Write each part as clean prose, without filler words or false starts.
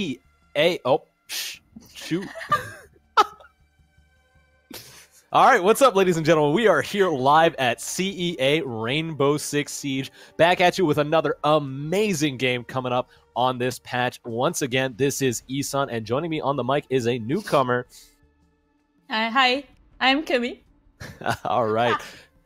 CEA. Oh, shoot. All right, what's up, ladies and gentlemen? We are here live at CEA Rainbow Six Siege, back at you with another amazing game coming up on this patch. Once again, this is Isan, and joining me on the mic is a newcomer. Hi, I'm Kimmy. All right.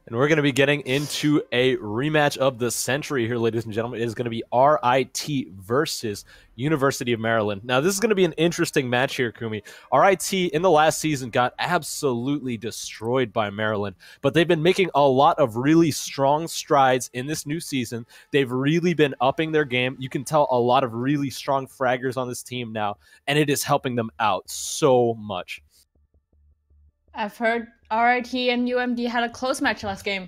And we're going to be getting into a rematch of the century here, ladies and gentlemen. It is going to be RIT versus University of Maryland. Now, this is going to be an interesting match here, Kumi. RIT in the last season got absolutely destroyed by Maryland, but they've been making a lot of really strong strides in this new season. They've really been upping their game. You can tell a lot of really strong fraggers on this team now, and it is helping them out so much. I've heard RIT and UMD had a close match last game.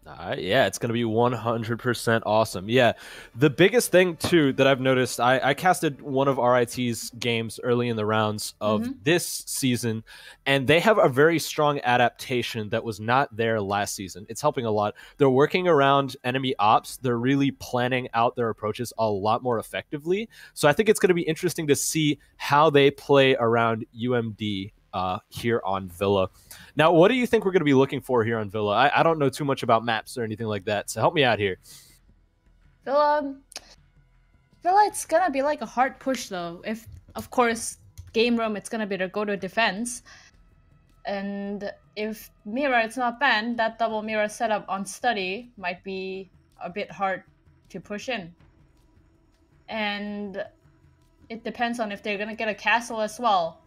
Yeah, it's going to be 100% awesome. Yeah, the biggest thing, too, that I've noticed, I casted one of RIT's games early in the rounds of this season, and they have a very strong adaptation that was not there last season. It's helping a lot. They're working around enemy ops. They're really planning out their approaches a lot more effectively. So I think it's going to be interesting to see how they play around UMD here on Villa. Now, what do you think we're going to be looking for here on Villa? I don't know too much about maps or anything like that, so help me out here. Villa, it's going to be like a hard push, though. If, of course, game room, it's going to be their go-to defense. And if mirror, it's not banned, that double mirror setup on study might be a bit hard to push in. And it depends on if they're going to get a castle as well.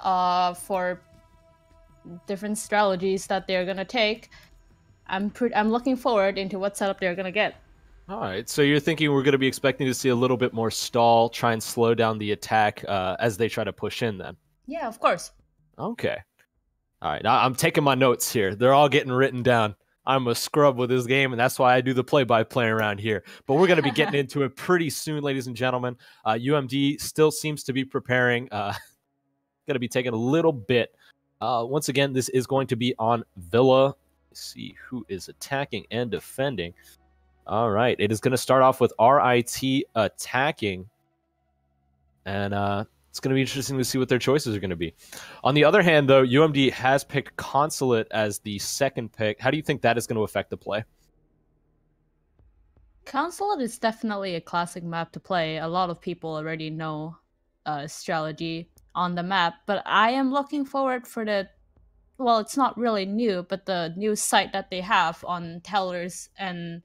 For different strategies that they're gonna take. I'm looking forward into what setup they're gonna get. All right, so you're thinking we're gonna be expecting to see a little bit more stall, try and slow down the attack as they try to push in then? Yeah, of course. Okay. All right, now I'm taking my notes here. They're all getting written down. I'm a scrub with this game, and that's why I do the play-by-play around here. But we're going to be getting into it pretty soon, ladies and gentlemen. UMD still seems to be preparing. Going to be taking a little bit. Once again, this is going to be on Villa. Let's see who is attacking and defending. All right, it is going to start off with RIT attacking. And it's going to be interesting to see what their choices are going to be. On the other hand, though, UMD has picked Consulate as the second pick. How do you think that is going to affect the play? Consulate is definitely a classic map to play. A lot of people already know strategy on the map, but I am looking forward for the, well, it's not really new, but the new site that they have on Tellers and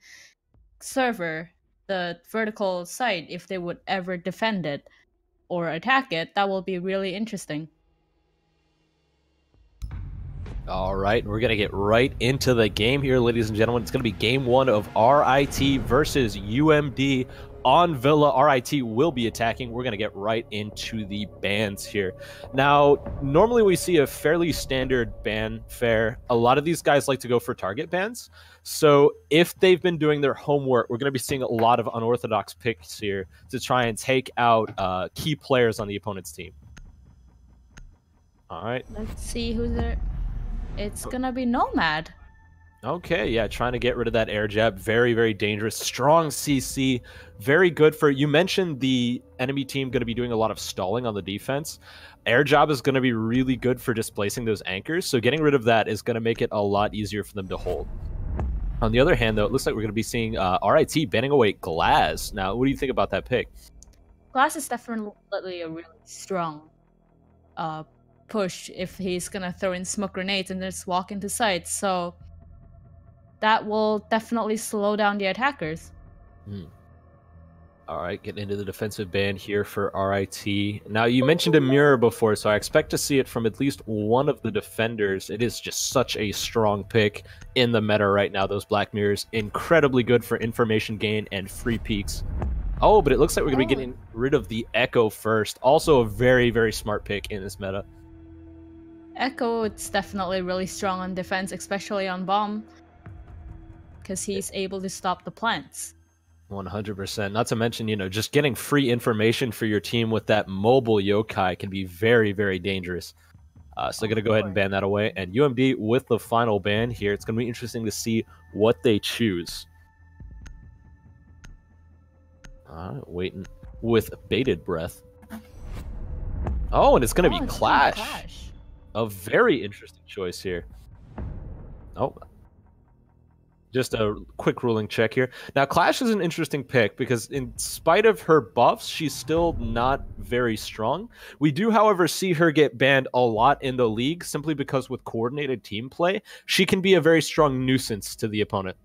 server, the vertical site, if they would ever defend it or attack it, that will be really interesting. All right, we're going to get right into the game here, ladies and gentlemen. It's going to be game one of RIT versus UMD on Villa. RIT will be attacking. We're going to get right into the bans here. Now, normally we see a fairly standard ban fare. A lot of these guys like to go for target bans. So if they've been doing their homework, we're going to be seeing a lot of unorthodox picks here to try and take out key players on the opponent's team. All right. Let's see who's there. It's going to be Nomad. Okay, yeah, trying to get rid of that air jab. Very, very dangerous. Strong CC. Very good for... You mentioned the enemy team going to be doing a lot of stalling on the defense. Air jab is going to be really good for displacing those anchors, so getting rid of that is going to make it a lot easier for them to hold. On the other hand, though, it looks like we're going to be seeing RIT banning away Glass. Now, what do you think about that pick? Glass is definitely a really strong push if he's going to throw in smoke grenades and just walk into sites, so that will definitely slow down the attackers. All right, getting into the defensive ban here for RIT. Now, you mentioned a mirror before, so I expect to see it from at least one of the defenders. It is just such a strong pick in the meta right now, those black mirrors. Incredibly good for information gain and free peeks. Oh, but it looks like we're going to be getting rid of the Echo first. Also a very, very smart pick in this meta. Echo, it's definitely really strong on defense, especially on bomb, because he's able to stop the plants. 100%. Not to mention, you know, just getting free information for your team with that mobile yokai can be very, very dangerous. So they're going to go ahead and ban that away. And UMD with the final ban here, it's going to be interesting to see what they choose. Waiting with bated breath. Oh, and it's going to be Clash. Clash. A very interesting choice here. Oh, just a quick ruling check here. Now, Clash is an interesting pick because in spite of her buffs, she's still not very strong. We do, however, see her get banned a lot in the league simply because with coordinated team play, she can be a very strong nuisance to the opponent.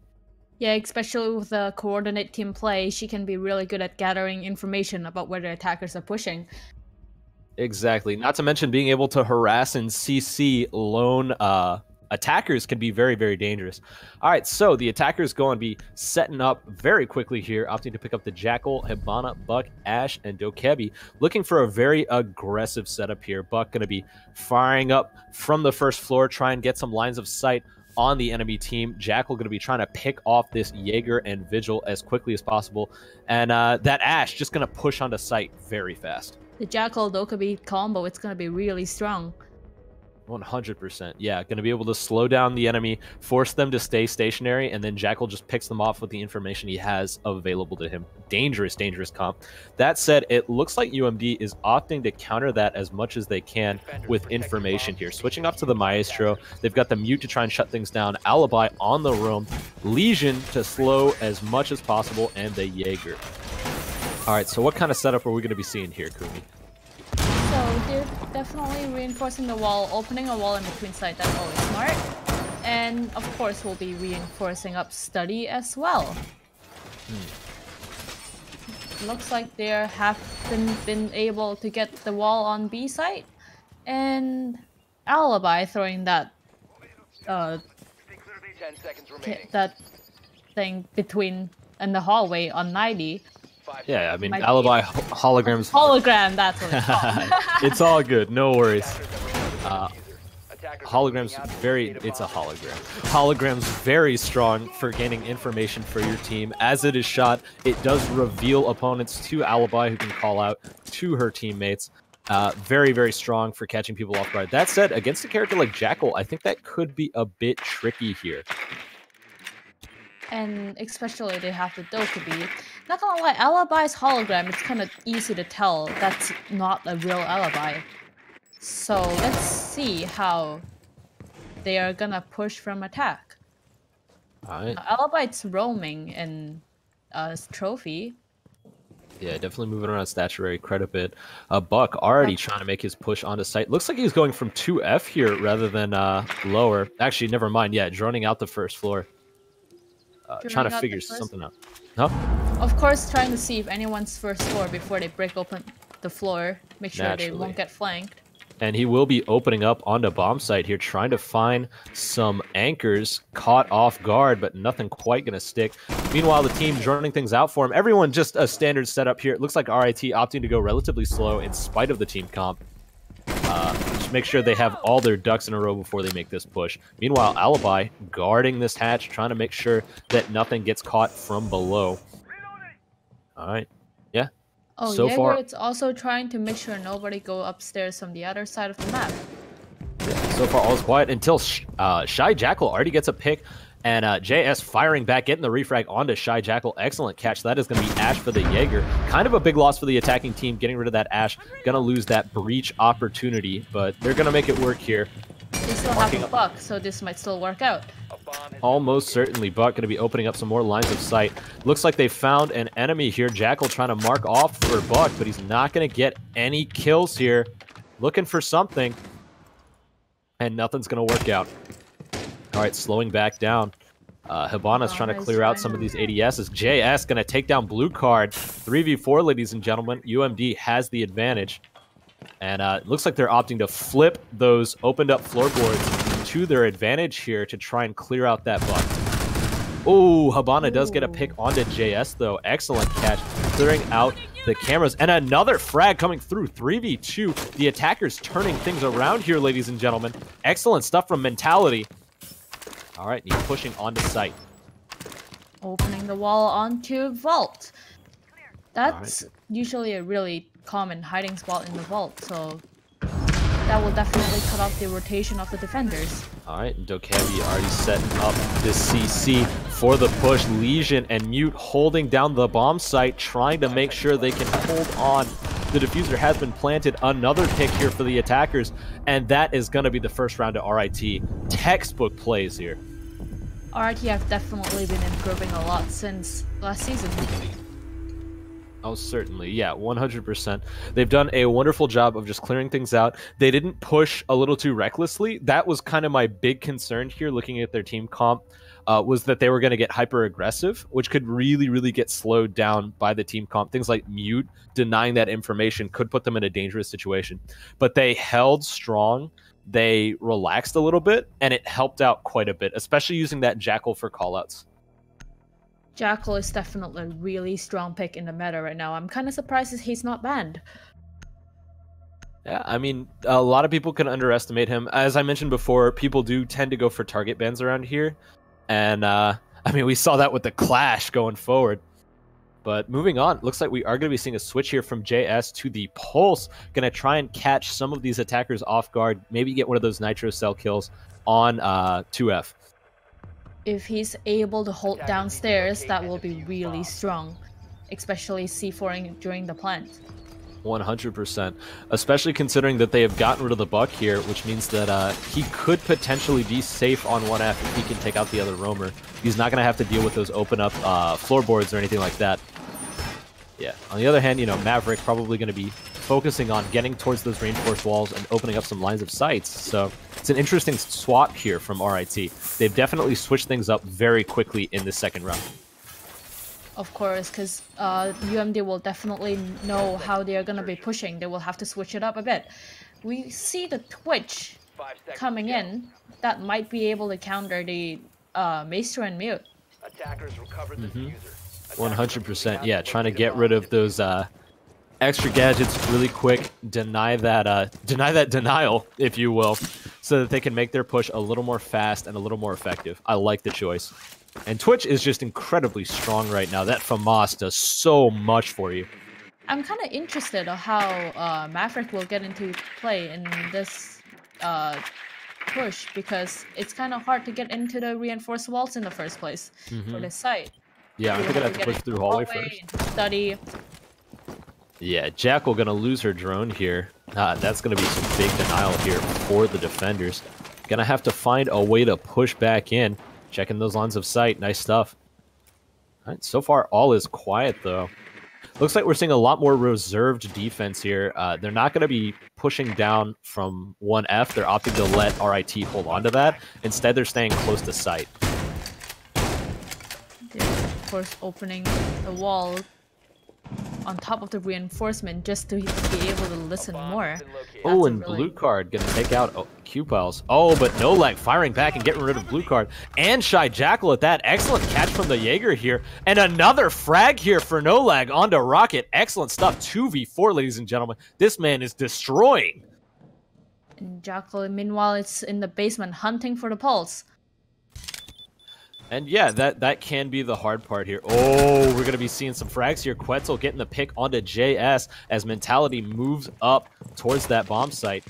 Yeah, especially with the coordinate team play, she can be really good at gathering information about where the attackers are pushing. Exactly. Not to mention being able to harass and CC lone attackers can be very, very dangerous. All right, so the attackers going to be setting up very quickly here, opting to pick up the Jackal, Hibana, Buck, Ash, and Dokebi, looking for a very aggressive setup here. Buck going to be firing up from the first floor, try and get some lines of sight on the enemy team. Jackal going to be trying to pick off this Jaeger and Vigil as quickly as possible. And that Ash just going to push onto site very fast. The Jackal Dokebi combo, it's going to be really strong. 100%. Yeah, going to be able to slow down the enemy, force them to stay stationary, and then Jackal just picks them off with the information he has available to him. Dangerous, dangerous comp. That said, it looks like UMD is opting to counter that as much as they can with information here. Switching off to the Maestro, they've got the Mute to try and shut things down, Alibi on the roam, Legion to slow as much as possible, and the Jaeger. All right, so what kind of setup are we going to be seeing here, Kumi? So they're definitely reinforcing the wall, opening a wall in between site. That's always smart. And of course, we'll be reinforcing up study as well. Looks like they haven't been able to get the wall on B site, and Alibi throwing that that thing between in the hallway on 90. Yeah, I mean, Alibi holograms. Hologram, that's what it's called. It's all good, no worries. Holograms it's a hologram. Holograms very strong for gaining information for your team. As it is shot, it does reveal opponents to Alibi, who can call out to her teammates. Very, very strong for catching people off guard. That said, against a character like Jackal, I think that could be a bit tricky here. And especially they have the Dokebi. Not gonna lie, Alibi's hologram, it's kind of easy to tell that's not a real Alibi. So let's see how they are gonna push from attack. Alright. Alibi's roaming in trophy. Yeah, definitely moving around statuary quite a bit. Buck already trying to make his push onto site. Looks like he's going from 2F here rather than lower. Actually, never mind. Yeah, droning out the first floor. Trying to figure something out. Huh? Of course, trying to see if anyone's first floor before they break open the floor. Make sure they won't get flanked. And he will be opening up onto bomb site here, trying to find some anchors caught off guard, but nothing quite going to stick. Meanwhile, the team droning things out for him. Everyone just a standard setup here. It looks like RIT opting to go relatively slow in spite of the team comp. Just make sure they have all their ducks in a row before they make this push. Meanwhile, Alibi guarding this hatch, trying to make sure that nothing gets caught from below. All right. Yeah. Oh, so Jaeger, far, it's also trying to make sure nobody go upstairs from the other side of the map. Yeah, so far, all's quiet until Shy Jackal already gets a pick. And JS firing back, getting the refrag onto Shy Jackal. Excellent catch. That is going to be Ash for the Jaeger. Kind of a big loss for the attacking team, getting rid of that Ash. Going to lose that breach opportunity, but they're going to make it work here. They still have a Buck, so this might still work out. Almost certainly. Buck going to be opening up some more lines of sight. Looks like they found an enemy here. Jackal trying to mark off for Buck, but he's not going to get any kills here. Looking for something, and nothing's going to work out. All right, slowing back down. Hibana's trying to clear out some of these ADSs. JS going to take down blue card. 3v4, ladies and gentlemen. UMD has the advantage. And it looks like they're opting to flip those opened up floorboards to their advantage here to try and clear out that Buck. Oh, Hibana does get a pick onto JS, though. Excellent catch. Clearing out the cameras. And another frag coming through. 3v2. The attackers turning things around here, ladies and gentlemen. Excellent stuff from Mentality. All right, he's pushing onto site. Opening the wall onto vault. That's usually a really common hiding spot in the vault, so that will definitely cut off the rotation of the defenders. All right, Dokkaebi already setting up this CC for the push. Lesion and Mute holding down the bomb site, trying to make sure they can hold on. The diffuser has been planted. Another pick here for the attackers, and that is going to be the first round of RIT. Textbook plays here. RIT have definitely been improving a lot since last season. Oh, certainly. Yeah, 100%. They've done a wonderful job of just clearing things out. They didn't push a little too recklessly. That was kind of my big concern here looking at their team comp, was that they were going to get hyper-aggressive, which could really, really get slowed down by the team comp. Things like Mute denying that information could put them in a dangerous situation. But they held strong. They relaxed a little bit, and it helped out quite a bit, especially using that Jackal for callouts. Jackal is definitely a really strong pick in the meta right now. I'm kind of surprised he's not banned. Yeah, I mean, a lot of people can underestimate him. As I mentioned before, people do tend to go for target bans around here. And, I mean, we saw that with the Clash going forward. But moving on, looks like we are going to be seeing a switch here from JS to the Pulse. Going to try and catch some of these attackers off guard. Maybe get one of those Nitro Cell kills on 2F. If he's able to hold downstairs, that will be really strong, especially C4ing during the plant. 100%, especially considering that they have gotten rid of the Buck here, which means that he could potentially be safe on 1F if he can take out the other roamer. He's not going to have to deal with those open up floorboards or anything like that. Yeah, on the other hand, you know, Maverick probably going to be focusing on getting towards those reinforced walls and opening up some lines of sights. So it's an interesting swap here from RIT. They've definitely switched things up very quickly in the second round. Of course, because UMD will definitely know how they are going to be pushing. They will have to switch it up a bit. We see the Twitch coming in. That might be able to counter the Maestro and Mute. Attackers recover the diffuser. 100%, yeah, trying to get rid of those extra gadgets really quick, deny that denial, if you will, so that they can make their push a little more fast and a little more effective. I like the choice. And Twitch is just incredibly strong right now. That FAMAS does so much for you. I'm kind of interested in how Maverick will get into play in this push, because it's kind of hard to get into the reinforced walls in the first place for this site. Yeah, I think I'd have to push through hallway first. Study. Yeah, Jackal gonna lose her drone here. That's gonna be some big denial here for the defenders. Gonna have to find a way to push back in. Checking those lines of sight. Nice stuff. All right, so far all is quiet though. Looks like we're seeing a lot more reserved defense here. They're not going to be pushing down from 1F. They're opting to let RIT hold on to that. Instead, they're staying close to sight. They're, of course, opening the wall on top of the reinforcement just to be able to listen more. Oh, and Blue Card going to take out Q-Pals. Oh, but no lag firing back and getting rid of Blue Card. And Shy Jackal at that. Excellent catch from the Jaeger here. And another frag here for no lag onto Rocket. Excellent stuff. 2v4, ladies and gentlemen. This man is destroying. And Jackal, meanwhile, it's in the basement hunting for the pulse. And yeah, that can be the hard part here. Oh, we're going to be seeing some frags here. Quetzal getting the pick onto JS as Mentality moves up towards that bomb site.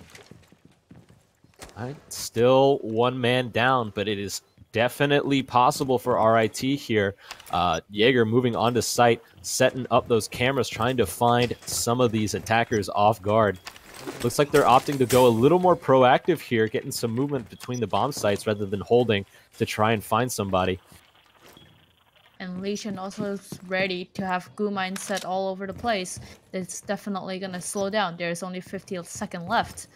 All right, still one man down, but it is definitely possible for RIT here. Jaeger moving onto site, setting up those cameras, trying to find some of these attackers off guard. Looks like they're opting to go a little more proactive here, getting some movement between the bomb sites rather than holding to try and find somebody. And Lesion also is ready to have goo mines set all over the place. It's definitely going to slow down. There's only 50 seconds left.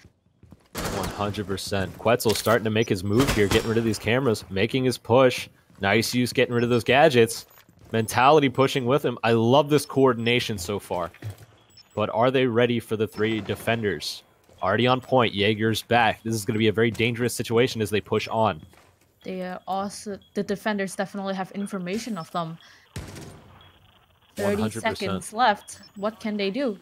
100%. Quetzal starting to make his move here, getting rid of these cameras, making his push. Nice use getting rid of those gadgets. Mentality pushing with him. I love this coordination so far. But are they ready for the three defenders? Already on point. Jaeger's back. This is going to be a very dangerous situation as they push on. They are also, the defenders definitely have information of them. 30 100%. seconds left. What can they do?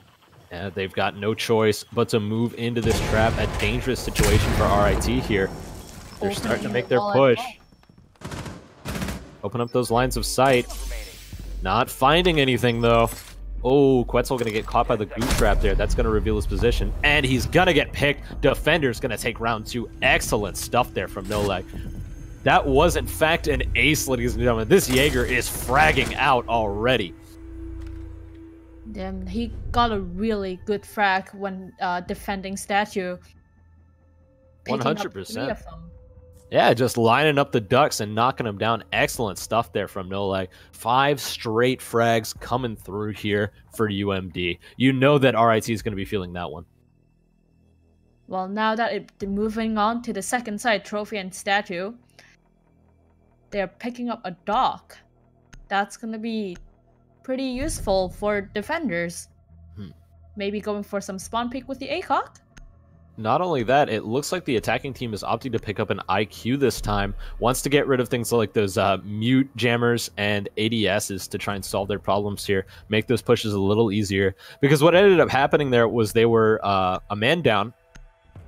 Yeah, they've got no choice but to move into this trap. A dangerous situation for RIT here. They're starting to make their push. Open up those lines of sight. Not finding anything though. Oh, Quetzal gonna get caught by the goop trap there. That's gonna reveal his position, and he's gonna get picked. Defender's gonna take round 2. Excellent stuff there from Nolag. That was in fact an ace, ladies and gentlemen. This Jaeger is fragging out already. Damn, he got a really good frag when defending statue. 100%. Yeah, just lining up the ducks and knocking them down. Excellent stuff there from Nolag. 5 straight frags coming through here for UMD. You know that RIT is going to be feeling that one. Well, now that moving on to the second side, trophy and statue, they're picking up a dock. That's going to be pretty useful for defenders. Maybe going for some spawn peek with the ACOG? Not only that, it looks like the attacking team is opting to pick up an IQ this time. Wants to get rid of things like those mute jammers and ADSs to try and solve their problems here. Make those pushes a little easier. Because what ended up happening there was they were a man down,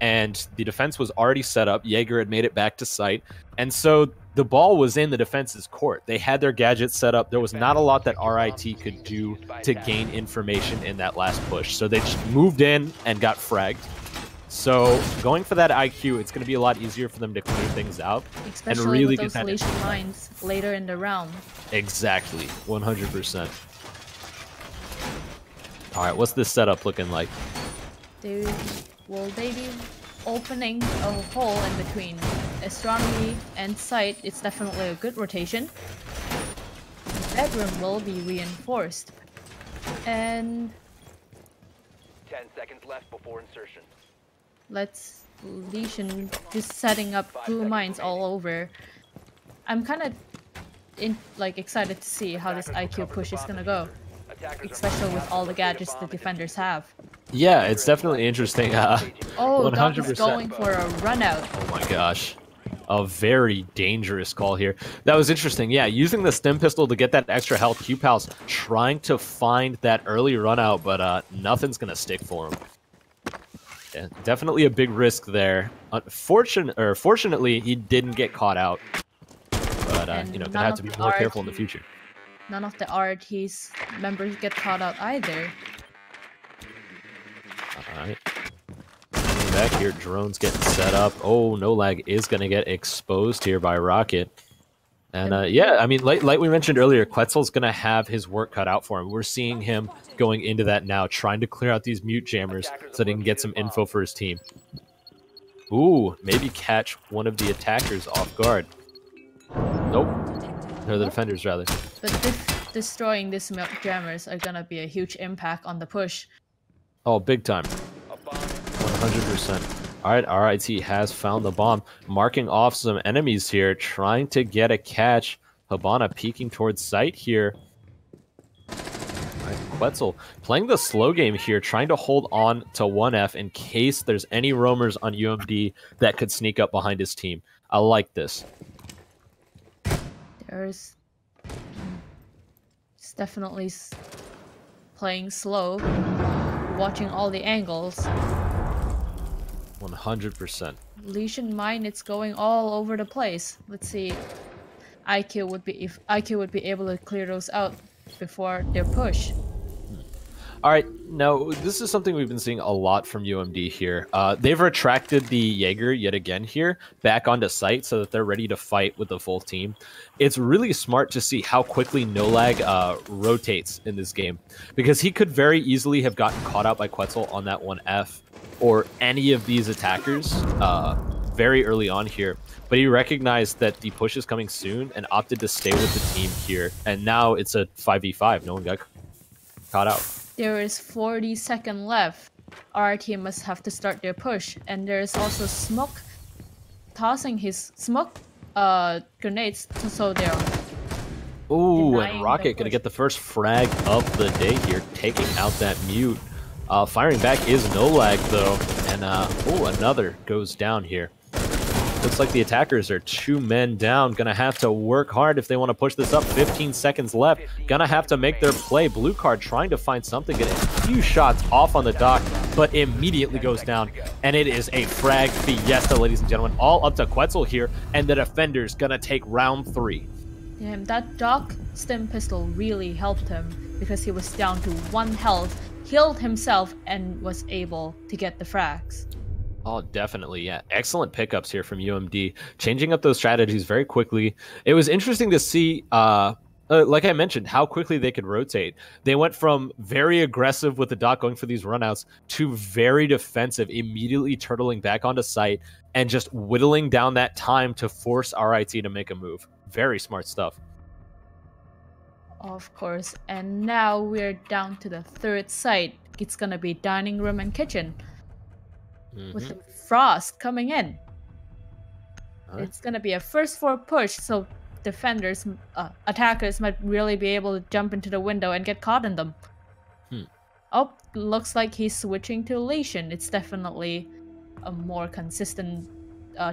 and the defense was already set up. Jaeger had made it back to site. And so the ball was in the defense's court. They had their gadgets set up. There was not a lot that RIT could do to gain information in that last push. So they just moved in and got fragged. So going for that IQ, it's going to be a lot easier for them to clear things out. Especially and really with those lesion mines later in the round. Exactly, 100%. All right, what's this setup looking like? Will they be opening a hole in between astronomy and sight? It's definitely a good rotation. Bedroom will be reinforced. And 10 seconds left before insertion. let's Lesion just setting up glue mines all over. I'm kind of excited to see how this IQ push is gonna go, especially with all the gadgets the defenders have. Yeah, it's definitely interesting. Oh, Doc is going for a run out. Oh my gosh. A very dangerous call here. That was interesting. Yeah, using the stim pistol to get that extra health. Q-Pal's trying to find that early run out, but nothing's going to stick for him. Yeah, definitely a big risk there. Fortunately, he didn't get caught out. But, you know, gonna have to be more careful in the future. None of the RIT's members get caught out either. Alright. Back here, drones getting set up. Oh, No Lag is going to get exposed here by Rocket. And yeah, I mean, like we mentioned earlier, Quetzal's going to have his work cut out for him. We're seeing him going into that now, trying to clear out these mute jammers so that he can get some info for his team. Ooh, maybe catch one of the attackers off guard. Nope. Or the defenders, rather. But destroying these mute jammers are going to be a huge impact on the push. Oh, big time. 100%. Alright, RIT has found the bomb. Marking off some enemies here, trying to get a catch. Habana peeking towards sight here. Alright, Quetzal playing the slow game here, trying to hold on to 1F in case there's any roamers on UMD that could sneak up behind his team. I like this. It's definitely playing slow, watching all the angles. 100%. Lesion mine, it's going all over the place. Let's see. IQ would be able to clear those out before their push. All right, now this is something we've been seeing a lot from UMD here. They've retracted the Jaeger yet again here back onto site so that they're ready to fight with the full team. It's really smart to see how quickly No Lag rotates in this game, because he could very easily have gotten caught out by Quetzal on that 1F or any of these attackers very early on here. But he recognized that the push is coming soon and opted to stay with the team here. And now it's a 5v5. No one got caught out. There is 40 seconds left. RT must have to start their push. And there's also Smoke tossing his smoke grenades so they're ooh, and Rocket gonna get the first frag of the day here, taking out that mute. Firing back is No Lag though, and oh, another goes down here. Looks like the attackers are 2 men down. Gonna have to work hard if they want to push this up. 15 seconds left. Gonna have to make their play. Blue card trying to find something. Getting a few shots off on the dock, but immediately goes down. And it is a frag fiesta, ladies and gentlemen. All up to Quetzal here, and the defenders gonna take round 3. Damn, that dock stim pistol really helped him. because he was down to 1 health, healed himself, and was able to get the frags. Oh, definitely, yeah. Excellent pickups here from UMD, changing up those strategies very quickly. It was interesting to see, like I mentioned, how quickly they could rotate. They went from very aggressive with the dot going for these runouts to very defensive, immediately turtling back onto site and just whittling down that time to force RIT to make a move. Very smart stuff. Of course, and now we're down to the 3rd site. It's gonna be dining room and kitchen. With the Frost coming in. It's gonna be a first floor push, so defenders, attackers might really be able to jump into the window and get caught in them. Oh, looks like he's switching to elation. It's definitely a more consistent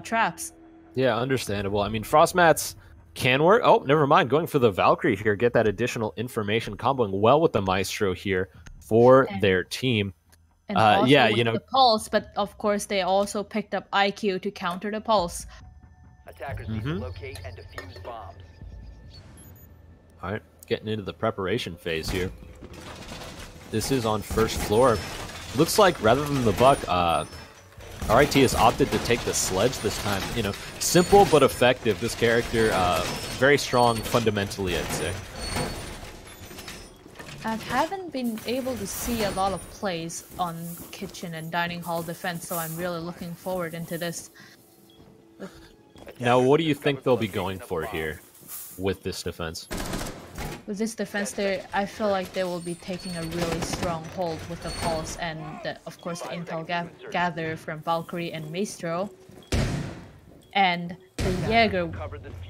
traps. Yeah, understandable. I mean, Frost mats can work. Oh, never mind. Going for the Valkyrie here, get that additional information, comboing well with the Maestro here for their team. And also yeah, with the pulse, but of course they also picked up IQ to counter the pulse. Attackers need to locate and defuse bombs. All right, getting into the preparation phase here. This is on first floor. Looks like rather than the buck, RIT has opted to take the sledge this time. You know, simple but effective. This character, very strong fundamentally, I'd say. I haven't been able to see a lot of plays on kitchen and dining hall defense, so I'm really looking forward into this. Now, what do you think they'll be going for here with this defense? With this defense, I feel like they will be taking a really strong hold with the pulse and, of course, the intel gather from Valkyrie and Maestro. And the Jaeger,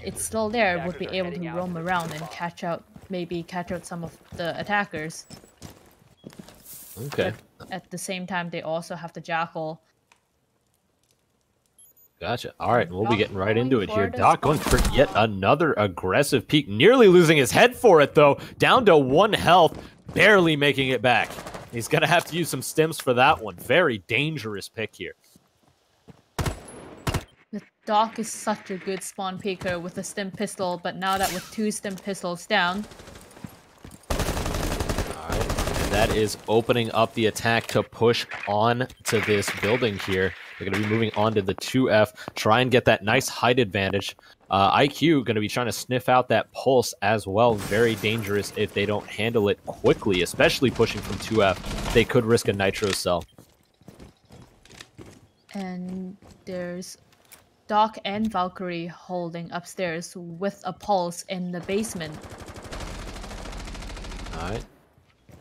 it's still there, would be able to roam around and maybe catch out some of the attackers. Okay. But at the same time, they also have the Jackal. Gotcha. All right, we'll be getting right into it here. Doc going for yet another aggressive peek, nearly losing his head for it, though. Down to 1 health, barely making it back. He's going to have to use some stims for that one. Very dangerous pick here. The Doc is such a good spawn peeker with a stim pistol, but now that with 2 stim pistols down... That is opening up the attack to push on to this building here. They're going to be moving on to the 2F, try and get that nice height advantage. IQ going to be trying to sniff out that pulse as well. Very dangerous if they don't handle it quickly, especially pushing from 2F. They could risk a nitro cell. And there's Doc and Valkyrie holding upstairs with a pulse in the basement. All right.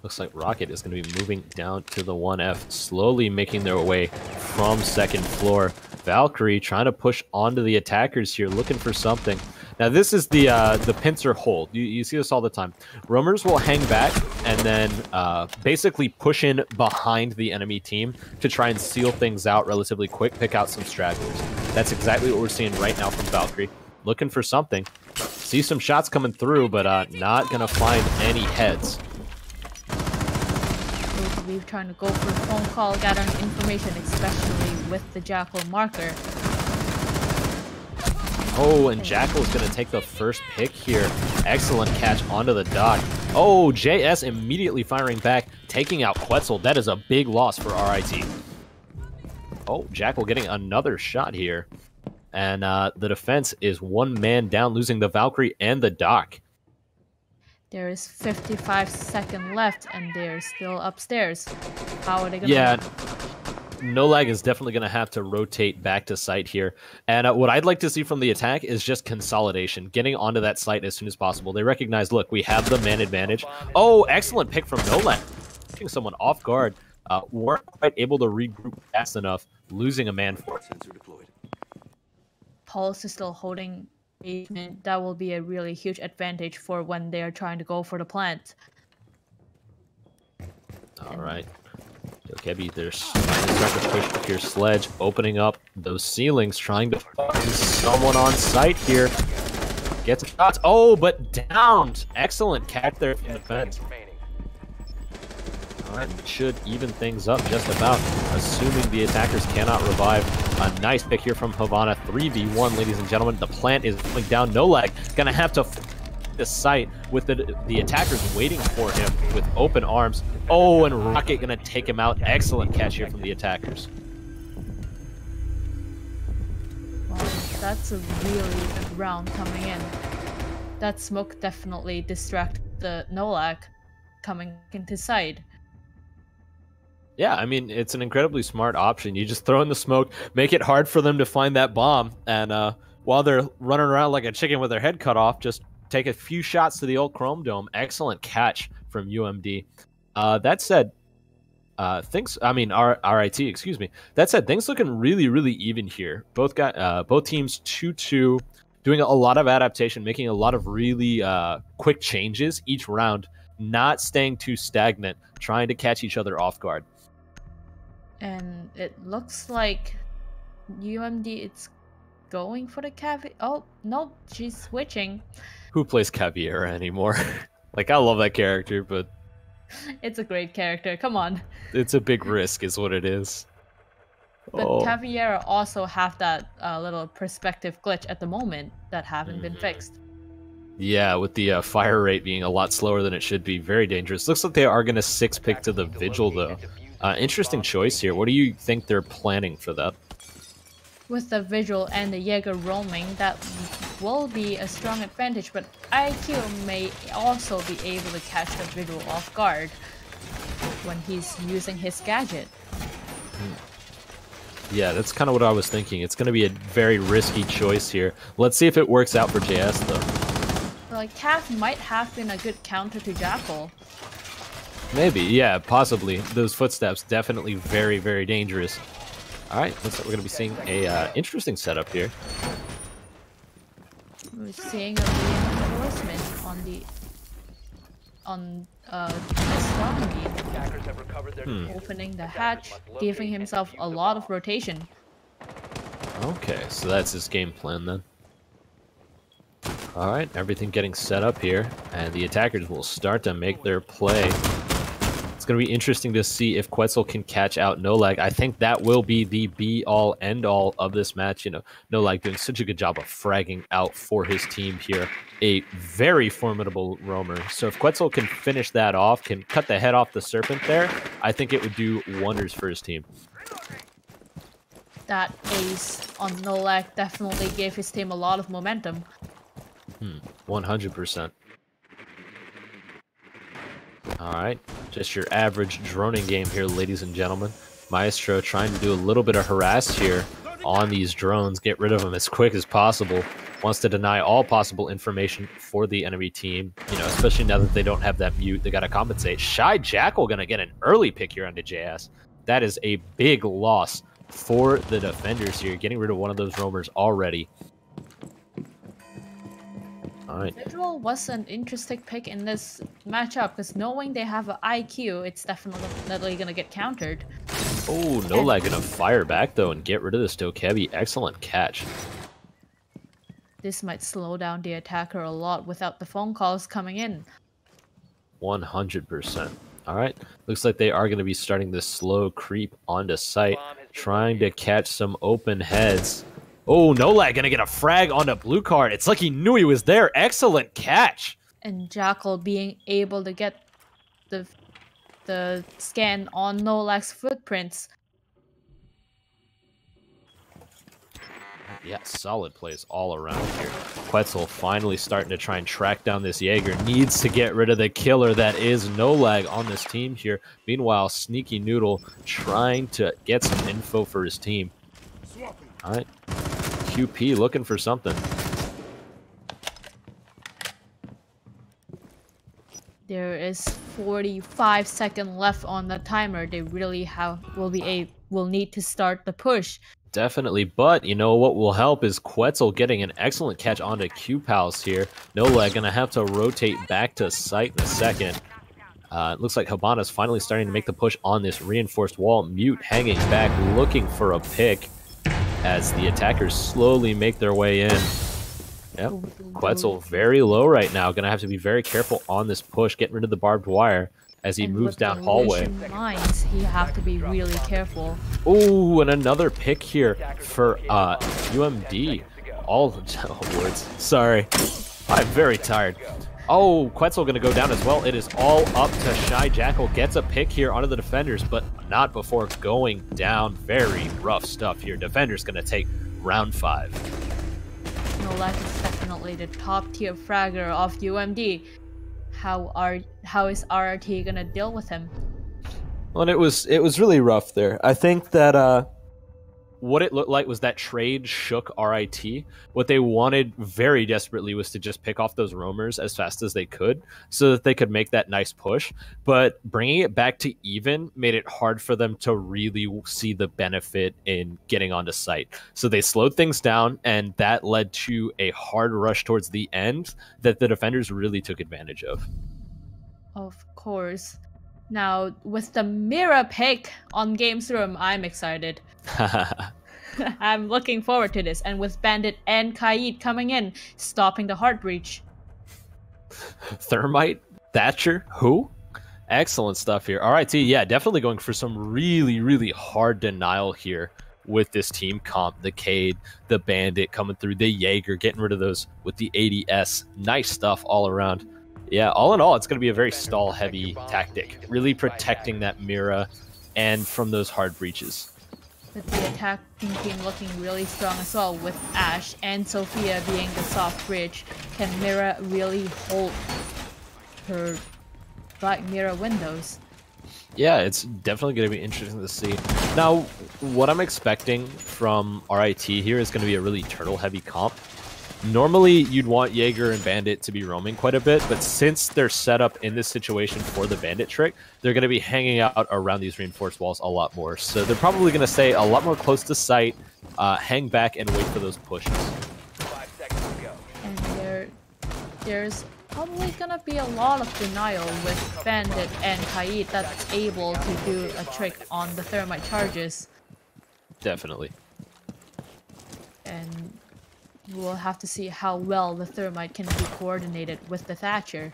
Looks like Rocket is going to be moving down to the 1F, slowly making their way from 2nd floor. Valkyrie trying to push onto the attackers here, looking for something. Now, this is the pincer hold. You see this all the time. Roamers will hang back and then basically push in behind the enemy team to try and seal things out relatively quick, pick out some stragglers. That's exactly what we're seeing right now from Valkyrie. Looking for something. See some shots coming through, but not going to find any heads. We're trying to go for a phone call, gathering information, especially with the Jackal marker. Oh, and Jackal is going to take the first pick here. Excellent catch onto the Doc. Oh, JS immediately firing back, taking out Quetzal. That is a big loss for RIT. Oh, Jackal getting another shot here. And the defense is 1 man down, losing the Valkyrie and the Doc. There is 55 seconds left, and they're still upstairs. How are they going to... Yeah, No Lag is definitely going to have to rotate back to site here. And what I'd like to see from the attack is just consolidation, getting onto that site as soon as possible. They recognize, look, we have the man advantage. Oh, excellent pick from No Lag. Taking someone off guard. Weren't quite able to regroup fast enough, losing a man for it. Pulse is still holding... That will be a really huge advantage for when they are trying to go for the plant. All right. Dokebi, they're trying to start to push with your sledge, opening up those ceilings, trying to find someone on site here. Gets shots. Oh, but downed. Excellent catch there from the fence. All right, should even things up just about, assuming the attackers cannot revive. A nice pick here from Havana. 3v1, ladies and gentlemen. The plant is going down. No Lag. Gonna have to the site with the attackers waiting for him with open arms. Oh, and Rocket gonna take him out. Excellent catch here from the attackers. Wow, that's a really good round coming in. That smoke definitely distracted the Nolak coming into sight. Yeah, I mean, it's an incredibly smart option. You just throw in the smoke, make it hard for them to find that bomb, and while they're running around like a chicken with their head cut off, just take a few shots to the old Chrome Dome. Excellent catch from UMD. That said, RIT, excuse me. That said, things looking really, really even here. Both teams 2-2, doing a lot of adaptation, making a lot of really quick changes each round, not staying too stagnant, trying to catch each other off guard. And it looks like UMD it's going for the Caviar. Oh, no, she's switching. Who plays Caviar anymore? Like, I love that character, but It's a great character, come on. it's a big risk is what it is. But Caviar also have that little perspective glitch at the moment that haven't been fixed. Yeah, with the fire rate being a lot slower than it should be. Very dangerous. Looks like they are going to 6-pick to the Vigil, though. Interesting choice here. What do you think they're planning for that? With the Vigil and the Jaeger roaming, that will be a strong advantage, but IQ may also be able to catch the Vigil off guard when he's using his gadget. Yeah, that's kind of what I was thinking. It's going to be a very risky choice here. Let's see if it works out for JS, though. Like, Cav might have been a good counter to Jackal. Maybe, yeah, possibly. Those footsteps, definitely very, very dangerous. All right, looks like we're going to be seeing a interesting setup here. We're seeing a reinforcement on Astronomy. Opening the hatch, giving himself a lot of rotation. Okay, so that's his game plan then. All right, everything getting set up here, and the attackers will start to make their play. It's going to be interesting to see if Quetzal can catch out Nolag. I think that will be the be-all, end-all of this match. You know, Nolag doing such a good job of fragging out for his team here. A very formidable roamer. So if Quetzal can finish that off, can cut the head off the Serpent there, I think it would do wonders for his team. That ace on Nolag definitely gave his team a lot of momentum. 100%. Alright, just your average droning game here, ladies and gentlemen. Maestro trying to do a little bit of harass here on these drones, get rid of them as quick as possible. Wants to deny all possible information for the enemy team, you know, especially now that they don't have that mute. They got to compensate. Shy Jackal going to get an early pick here onto JS. That is a big loss for the defenders here, getting rid of one of those roamers already. Right. Vigil was an interesting pick in this matchup because knowing they have an IQ, it's definitely going to get countered. Oh, Nolag going to fire back though and get rid of the Stokebi. Excellent catch. This might slow down the attacker a lot without the phone calls coming in. 100%. All right. Looks like they are going to be starting this slow creep onto site, trying to catch some open heads. Oh, Nolag gonna get a frag on the blue card. It's like he knew he was there. Excellent catch. And Jackal being able to get the scan on Nolag's footprints. Yeah, solid plays all around here. Quetzal finally starting to try and track down this Jaeger. Needs to get rid of the killer that is Nolag on this team here. Meanwhile, Sneaky Noodle trying to get some info for his team. All right. QP looking for something. There is 45 seconds left on the timer. They really will need to start the push. Definitely, but you know what will help is Quetzal getting an excellent catch onto Q-Pals here. Nolag gonna have to rotate back to site in a second. It looks like Habana's finally starting to make the push on this reinforced wall. Mute hanging back, looking for a pick as the attackers slowly make their way in. Yep, Quetzal very low right now. Gonna have to be very careful on this push, getting rid of the barbed wire as he moves down hallway. Mines, he have to be really careful. Oh, and another pick here for UMD. All the words. Sorry. I'm very tired. Oh, Quetzal going to go down as well. It is all up to Shy Jackal. Gets a pick here onto the defenders, but not before going down. Very rough stuff here. Defenders going to take round 5. No, that is definitely the top tier fragger of UMD. How is RIT gonna deal with him? Well, and it was really rough there. I think that what it looked like was that trade shook RIT. What they wanted very desperately was to just pick off those roamers as fast as they could so that they could make that nice push. But bringing it back to even made it hard for them to really see the benefit in getting onto site. So they slowed things down, and that led to a hard rush towards the end that the defenders really took advantage of. Of course. Now, with the Mira pick on Games Room, I'm excited. I'm looking forward to this. And with Bandit and Kaid coming in, stopping the hard breach. Thermite? Thatcher? Who? Excellent stuff here. RIT, yeah, definitely going for some really, really hard denial here with this team comp. The Cade, the Bandit coming through, the Jaeger, getting rid of those with the ADS. Nice stuff all around. Yeah, all in all, it's going to be a very stall-heavy tactic. Really protecting that Mira and from those hard breaches. With the attacking team looking really strong as well, with Ashe and Sophia being the soft bridge. Can Mira really hold her Black Mira windows? Yeah, it's definitely going to be interesting to see. Now, what I'm expecting from RIT here is going to be a really turtle-heavy comp. Normally, you'd want Jaeger and Bandit to be roaming quite a bit, but since they're set up in this situation for the Bandit trick, they're going to be hanging out around these reinforced walls a lot more. So they're probably going to stay a lot more close to sight, hang back, and wait for those pushes. 5 seconds to go. And there's probably going to be a lot of denial with Bandit and Kaid that's able to do a trick on the thermite charges. Definitely. And we'll have to see how well the thermite can be coordinated with the Thatcher.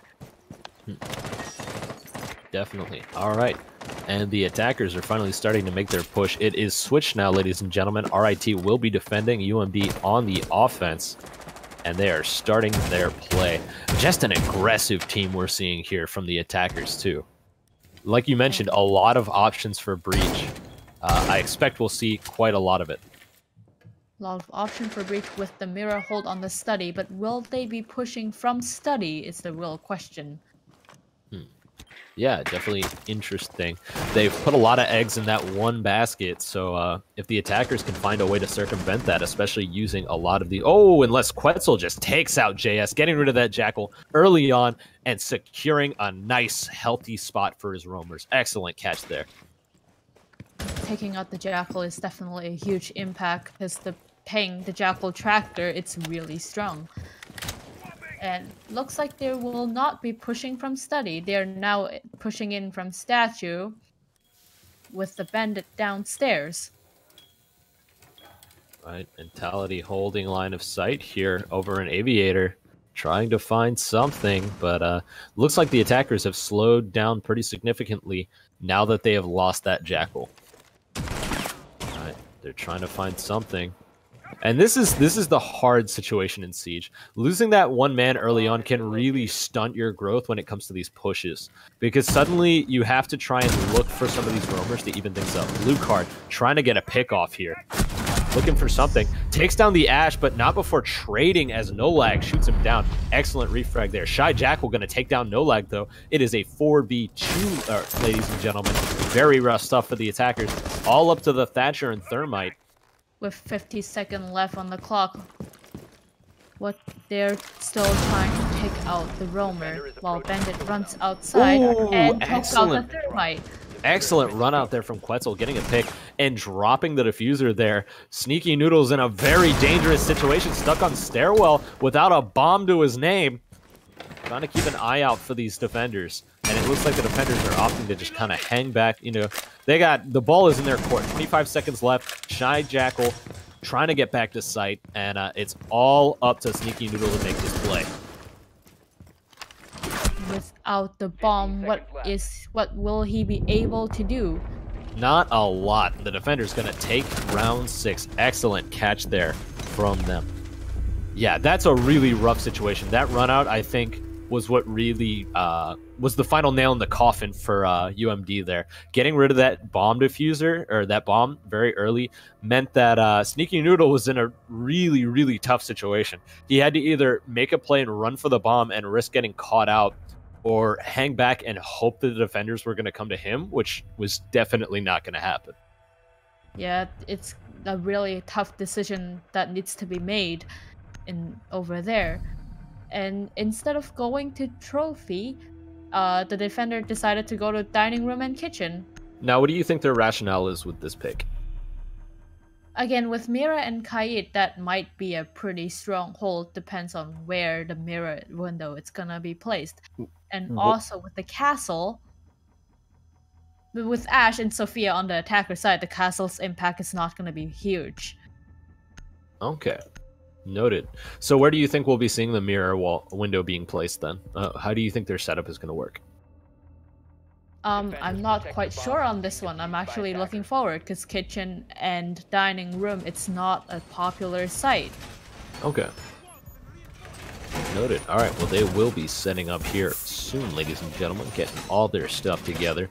Definitely. All right. And the attackers are finally starting to make their push. It is switched now, ladies and gentlemen. RIT will be defending, UMD on the offense. And they are starting their play. Just an aggressive team we're seeing here from the attackers, too. Like you mentioned, a lot of options for breach. I expect we'll see quite a lot of it. A lot of option for breach with the mirror hold on the study, but will they be pushing from study is the real question. Yeah, definitely interesting. They've put a lot of eggs in that one basket, so if the attackers can find a way to circumvent that, especially using a lot of the... Oh, unless Quetzal just takes out JS, getting rid of that Jackal early on and securing a nice, healthy spot for his roamers. Excellent catch there. Taking out the Jackal is definitely a huge impact because the Jackal tractor, it's really strong. And looks like they will not be pushing from study. They're now pushing in from statue with the Bandit downstairs. Right, Mentality holding line of sight here over an Aviator, trying to find something, but looks like the attackers have slowed down pretty significantly now that they have lost that Jackal. Right, they're trying to find something. And this is the hard situation in Siege. Losing that one man early on can really stunt your growth when it comes to these pushes. Because suddenly you have to try and look for some of these roamers to even things up. Blue card trying to get a pick off here. Looking for something. Takes down the Ashe, but not before trading as No Lag shoots him down. Excellent refrag there. Shy Jackal going to take down No Lag, though. It is a 4v2, ladies and gentlemen. Very rough stuff for the attackers. All up to the Thatcher and Thermite. With 50 seconds left on the clock, they're still trying to take out the roamer while Bandit runs outside and takes out the Thermite. Excellent run out there from Quetzal, getting a pick and dropping the diffuser there. Sneaky Noodles in a very dangerous situation, stuck on stairwell without a bomb to his name. Trying to keep an eye out for these defenders. And it looks like the defenders are opting to just kind of hang back. You know, the ball is in their court. 25 seconds left. Shy Jackal trying to get back to site. And it's all up to Sneaky Noodle to make this play. Without the bomb, what will he be able to do? Not a lot. The defender's going to take round 6. Excellent catch there from them. Yeah, that's a really rough situation. That run out, I think, was what really was the final nail in the coffin for UMD there. Getting rid of that bomb diffuser, or that bomb very early, meant that Sneaky Noodle was in a really, really tough situation. He had to either make a play and run for the bomb and risk getting caught out, or hang back and hope that the defenders were going to come to him, which was definitely not going to happen. Yeah, it's a really tough decision that needs to be made over there. And instead of going to trophy, the defender decided to go to dining room and kitchen. Now, what do you think their rationale is with this pick? Again, with Mira and Kayit, that might be a pretty strong hold. Depends on where the mirror window it's gonna be placed. And also with the castle, with Ash and Sophia on the attacker side, the castle's impact is not gonna be huge. Okay. Noted. So where do you think we'll be seeing the mirror window being placed then? How do you think their setup is going to work? I'm not quite sure on this one. I'm actually looking forward because kitchen and dining room, it's not a popular site. Okay. Noted. All right. Well, they will be setting up here soon, ladies and gentlemen, getting all their stuff together.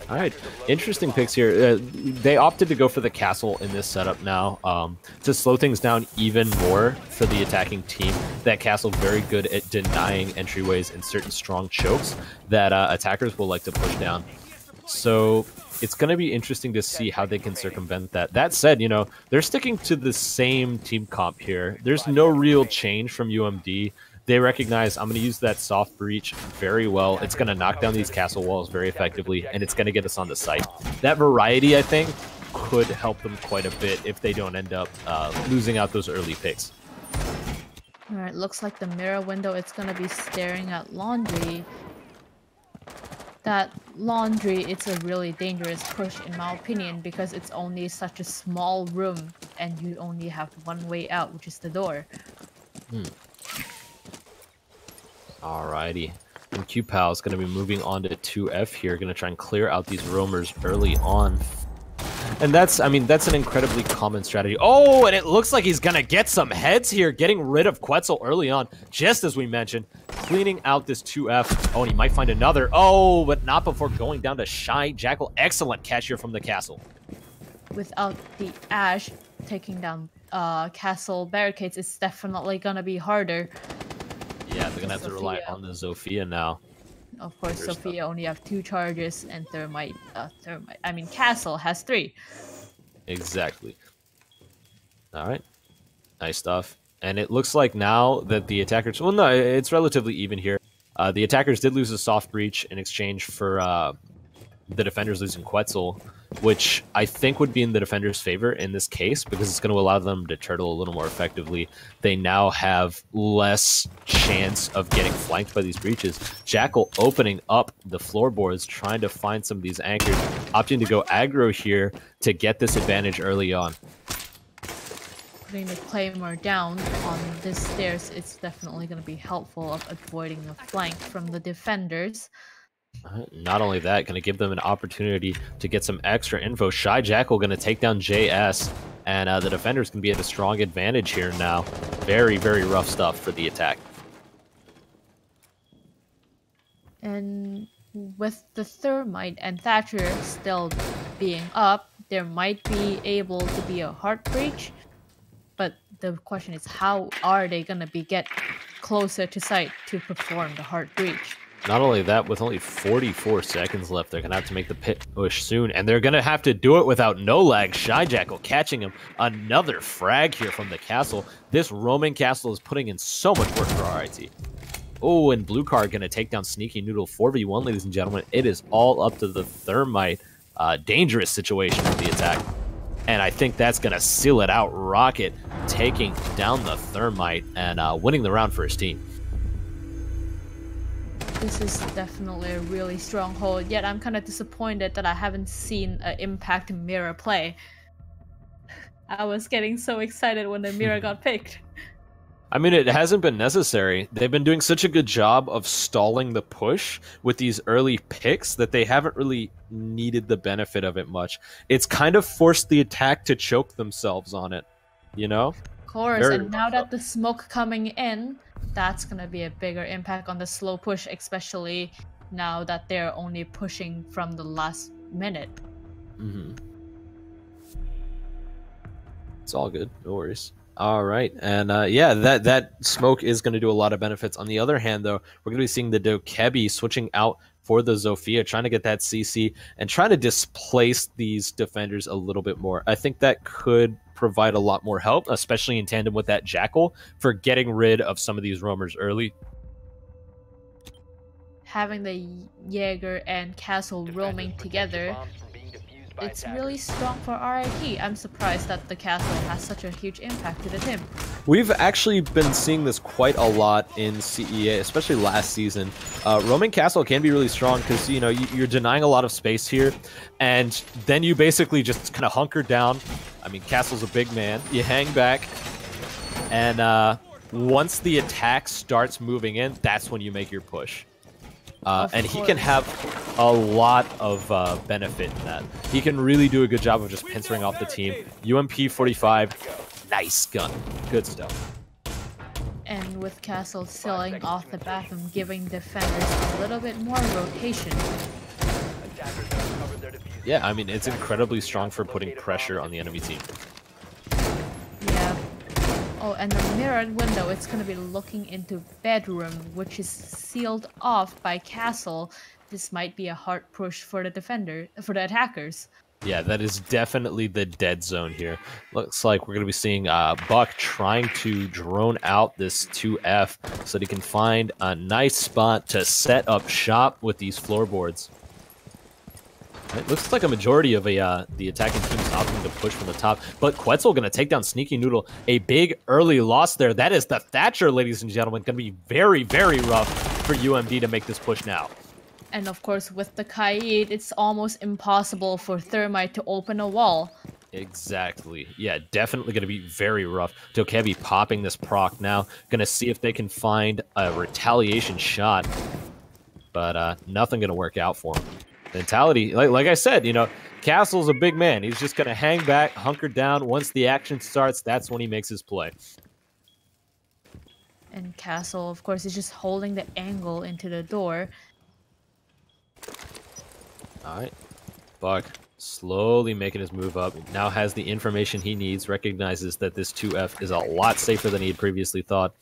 All right, interesting picks here. They opted to go for the castle in this setup now to slow things down even more for the attacking team. That castle very good at denying entryways and certain strong chokes that attackers will like to push down. So it's going to be interesting to see how they can circumvent that. That said, you know, they're sticking to the same team comp here. There's no real change from UMD. They recognize I'm going to use that soft breach very well. It's going to knock down these castle walls very effectively, and it's going to get us on the site. That variety, I think, could help them quite a bit if they don't end up losing out those early picks. All right, looks like the mirror window, it's going to be staring at laundry. That laundry, it's a really dangerous push in my opinion because it's only such a small room and you only have one way out, which is the door. Alrighty. And QPal is going to be moving on to 2F here, going to try and clear out these roamers early on. And that's, I mean, that's an incredibly common strategy. Oh, and it looks like he's going to get some heads here, getting rid of Quetzal early on, just as we mentioned, cleaning out this 2F. Oh, and he might find another. Oh, but not before going down to Shy Jackal. Excellent catch here from the castle. Without the Ash taking down castle barricades, it's definitely going to be harder. Yeah, they're going to have to rely on the Zofia now. Of course, Sophia only have 2 charges, and Castle has 3. Exactly. All right. Nice stuff. And it looks like now that the attackers... Well, no, it's relatively even here. The attackers did lose a soft breach in exchange for the defenders losing Quetzal, which I think would be in the defenders' favor in this case because it's going to allow them to turtle a little more effectively. They now have less chance of getting flanked by these breaches. Jackal opening up the floorboards, trying to find some of these anchors, opting to go aggro here to get this advantage early on. Putting the Claymore down on this stairs, it's definitely going to be helpful of avoiding a flank from the defenders. Not only that, going to give them an opportunity to get some extra info. Shy Jackal going to take down JS, and the defenders can be at a strong advantage here now. Very, very rough stuff for the attack. And with the Thermite and Thatcher still being up, there might be able to be a heart breach. But the question is, how are they going to get closer to site to perform the heart breach? Not only that, with only 44 seconds left, they're going to have to make the pit push soon, and they're going to have to do it without no lag. Shy Jackal catching him. Another frag here from the castle. This Roman castle is putting in so much work for RIT. Oh, and Blue Card going to take down Sneaky Noodle 4v1, ladies and gentlemen. It is all up to the Thermite. Dangerous situation with the attack. And I think that's going to seal it out. Rocket taking down the Thermite and winning the round for his team. This is definitely a really strong hold, yet I'm kind of disappointed that I haven't seen an Impact Mirror play. I was getting so excited when the Mirror got picked. I mean, it hasn't been necessary. They've been doing such a good job of stalling the push with these early picks that they haven't really needed the benefit of it much. It's kind of forced the attack to choke themselves on it. you know? Of course, Very and now rough that the smoke coming in, that's gonna be a bigger impact on the slow push, especially now that they're only pushing from the last minute. Mm-hmm. It's all good. No worries. All right, and yeah, that smoke is going to do a lot of benefits. On the other hand, though, we're going to be seeing the Dokebi switching out for the Zofia, trying to get that CC and trying to displace these defenders a little bit more. I think that could provide a lot more help, especially in tandem with that Jackal, for getting rid of some of these roamers early. Having the Jaeger and Castle roaming together, it's really strong for RIT. I'm surprised that the Castle has such a huge impact to the team. We've actually been seeing this quite a lot in CEA, especially last season. Roaming Castle can be really strong because, you know, you're denying a lot of space here, and then you basically just kind of hunker down. I mean, Castle's a big man. You hang back, and once the attack starts moving in, that's when you make your push. And he can have a lot of benefit in that. He can really do a good job of just pincering off the team. UMP 45, nice gun. Good stuff. And with Castle sealing off the bathroom, giving defenders a little bit more rotation. Yeah, I mean, it's incredibly strong for putting pressure on the enemy team. Yeah. Oh, and the mirrored window, it's going to be looking into bedroom, which is sealed off by Castle. This might be a hard push for the attackers. Yeah, that is definitely the dead zone here. Looks like we're going to be seeing Buck trying to drone out this 2F so that he can find a nice spot to set up shop with these floorboards. It looks like a majority of the attacking team is opting to push from the top, but Quetzal going to take down Sneaky Noodle. A big early loss there. That is the Thatcher, ladies and gentlemen. Going to be very, very rough for UMD to make this push now. And of course, with the Kaid, it's almost impossible for Thermite to open a wall. Exactly. Yeah, definitely going to be very rough. Dokebi popping this proc now. Going to see if they can find a retaliation shot, but nothing going to work out for him. Mentality, like I said, you know, Castle's a big man. He's just going to hang back, hunker down. Once the action starts, that's when he makes his play. And Castle, of course, is just holding the angle into the door. All right. Buck slowly making his move up. Now has the information he needs, recognizes that this 2F is a lot safer than he had previously thought.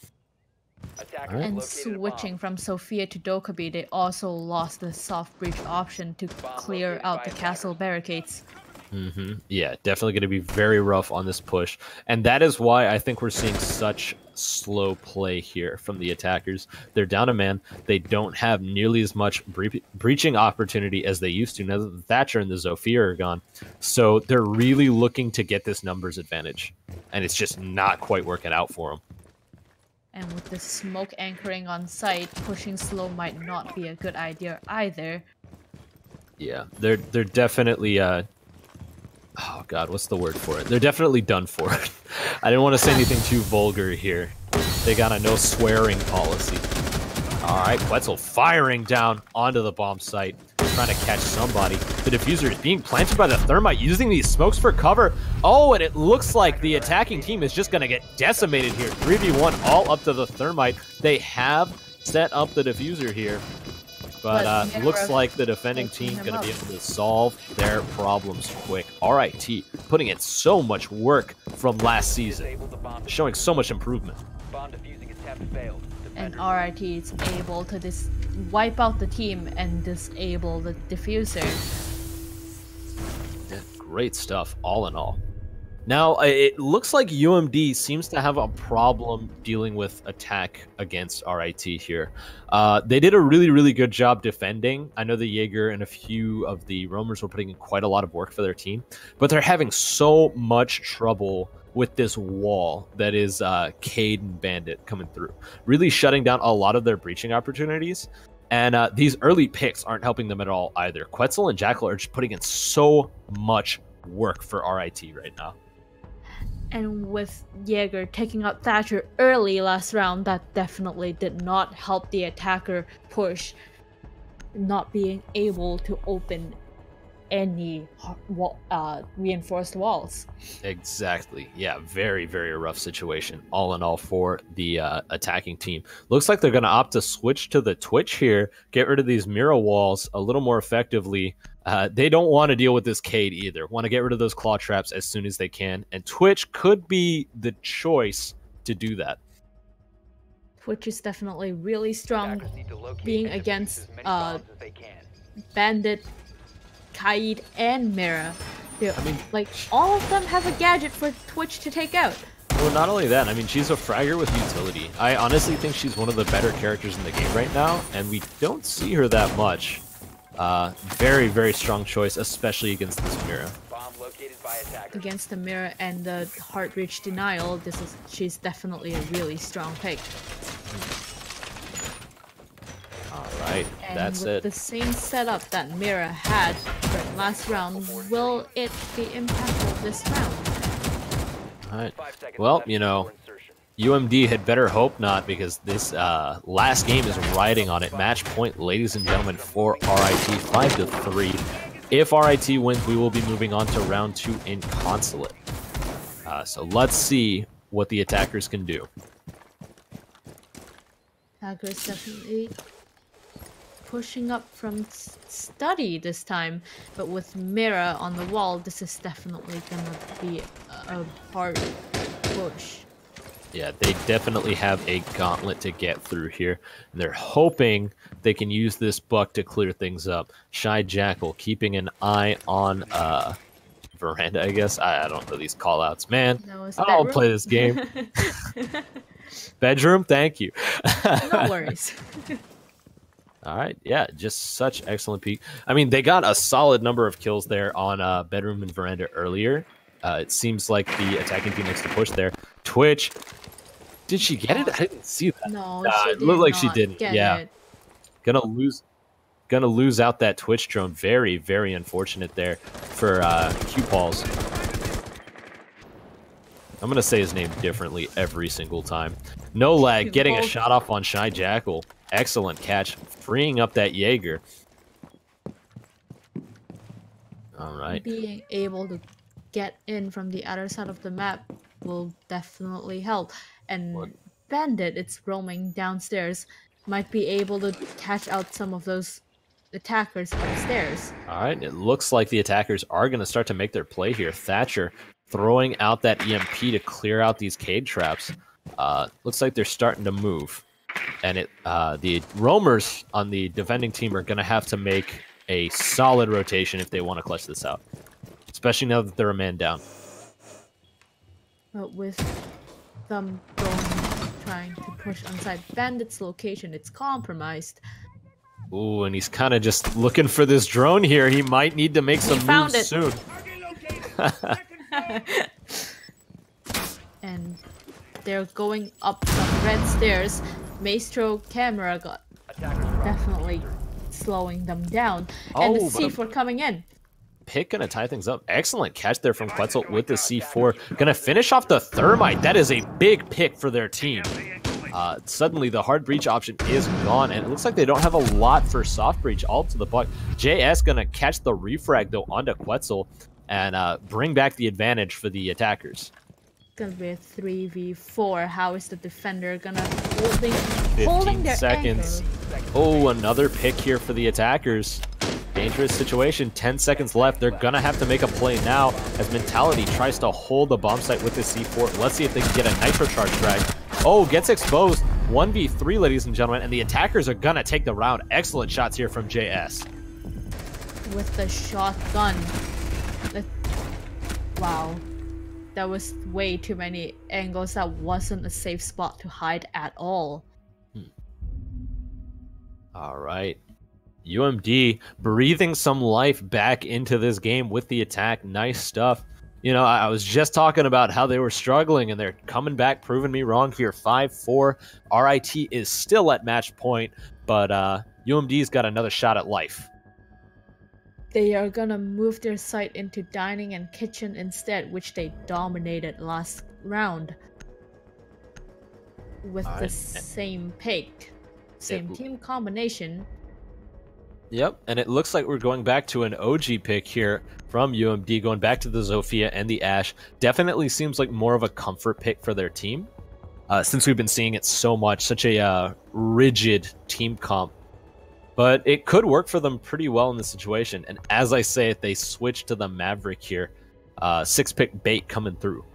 Right. And switching from Sophia to Dokebi, they also lost the soft breach option to clear out the castle barricades. Yeah, definitely going to be very rough on this push. And that is why I think we're seeing such slow play here from the attackers. They're down a man. They don't have nearly as much breaching opportunity as they used to now that the Thatcher and the Zofia are gone. So they're really looking to get this numbers advantage. And it's just not quite working out for them. And with the smoke anchoring on site, pushing slow might not be a good idea either. Yeah, they're definitely oh god, what's the word for it? They're definitely done for. I didn't want to say anything too vulgar here. They got a no swearing policy. All right, Quetzal firing down onto the bomb site, trying to catch somebody. The diffuser is being planted by the Thermite, using these smokes for cover. Oh, and it looks like the attacking team is just going to get decimated here. 3v1 all up to the Thermite. They have set up the diffuser here, but looks like the defending team's going to be able to solve their problems quick. RIT putting in so much work from last season, showing so much improvement. Bomb defusing attempt failed. And RIT is able to wipe out the team and disable the diffuser. Yeah, great stuff, all in all. Now, it looks like UMD seems to have a problem dealing with attack against RIT here. They did a really, really good job defending. I know the Jaeger and a few of the roamers were putting in quite a lot of work for their team, but they're having so much trouble with this wall that is Cade and Bandit coming through, really shutting down a lot of their breaching opportunities. And these early picks aren't helping them at all either. Quetzal and Jackal are just putting in so much work for RIT right now. And with Jaeger taking out Thatcher early last round, that definitely did not help the attacker push, not being able to open any reinforced walls. Exactly. Yeah, very, very rough situation all in all for the attacking team. Looks like they're going to opt to switch to the Twitch here, get rid of these mirror walls a little more effectively. They don't want to deal with this Cade either. Want to get rid of those claw traps as soon as they can. And Twitch could be the choice to do that. Twitch is definitely really strong, Attackers need to locate being and defuse against as many bombs as they can. Bandit, Kaid, and Mira. I mean, like, all of them have a gadget for Twitch to take out. Well, not only that, I mean, she's a fragger with utility. I honestly think she's one of the better characters in the game right now, and we don't see her that much. Very, very strong choice, especially against this Mira. Bomb located by attackers. Against the Mira and the Heart Reach Denial, she's definitely a really strong pick. Alright, And that's with it. the same setup that Mira had for last round, will it be impactful this round? Alright. 5 seconds Well, left you know, before insertion. UMD had better hope not, because this last game is riding on it. Match point, ladies and gentlemen, for RIT, 5-3. If RIT wins, we will be moving on to round 2 in Consulate. So let's see what the attackers can do. Attackers definitely pushing up from study this time, but with Mira on the wall, this is definitely gonna be a hard push. Yeah, they definitely have a gauntlet to get through here. And they're hoping they can use this buck to clear things up. Shy Jackal keeping an eye on Veranda, I guess. I don't know these callouts, man. I don't play this game. Bedroom, thank you. No worries. All right, yeah, just such excellent peek. I mean, they got a solid number of kills there on Bedroom and Veranda earlier. It seems like the attacking team needs to push there. Twitch, did she get it? I didn't see that. No, it looked like she didn't. Yeah, it. gonna lose out that Twitch drone. Very, very unfortunate there for Q-Balls. I'm gonna say his name differently every single time. No lag, getting a shot off on Shy Jackal. Excellent catch, freeing up that Jaeger. All right. Being able to get in from the other side of the map will definitely help. And Bandit, it's roaming downstairs, might be able to catch out some of those attackers upstairs. All right, it looks like the attackers are going to start to make their play here. Thatcher throwing out that EMP to clear out these Cade traps. Looks like they're starting to move. And the roamers on the defending team are going to have to make a solid rotation if they want to clutch this out. Especially now that they're a man down. But with them trying to push inside Bandit's location, it's compromised. Ooh, and he's kind of just looking for this drone here. He might need to make some moves soon. And they're going up some red stairs. Maestro camera got definitely slowing them down. And the C4 coming in. Pick gonna tie things up. Excellent catch there from Quetzal with the C4. Gonna finish off the Thermite. That is a big pick for their team. Suddenly the hard breach option is gone, and it looks like they don't have a lot for soft breach. All to the buck. JS gonna catch the refrag though onto Quetzal and bring back the advantage for the attackers. Gonna be a 3v4. How is the defender gonna holding their seconds? Angle? Oh, another pick here for the attackers. Dangerous situation. 10 seconds left. They're gonna have to make a play now as Mentality tries to hold the bomb site with the C4. Let's see if they can get a nitro charge drag. Oh, gets exposed. 1v3, ladies and gentlemen, and the attackers are gonna take the round. Excellent shots here from JS. With the shotgun. Wow. That was way too many angles. That wasn't a safe spot to hide at all. All right. UMD breathing some life back into this game with the attack. Nice stuff. You know, I was just talking about how they were struggling, and they're coming back, proving me wrong here. 5-4. RIT is still at match point, but UMD's got another shot at life. They are gonna move their site into dining and kitchen instead, which they dominated last round. With the same pick. Same team combination. Yep, and it looks like we're going back to an OG pick here from UMD, going back to the Zofia and the Ashe. Definitely seems like more of a comfort pick for their team, since we've been seeing it so much, such a rigid team comp. But it could work for them pretty well in this situation. And as I say it, they switch to the Maverick here. 6-pick bait coming through.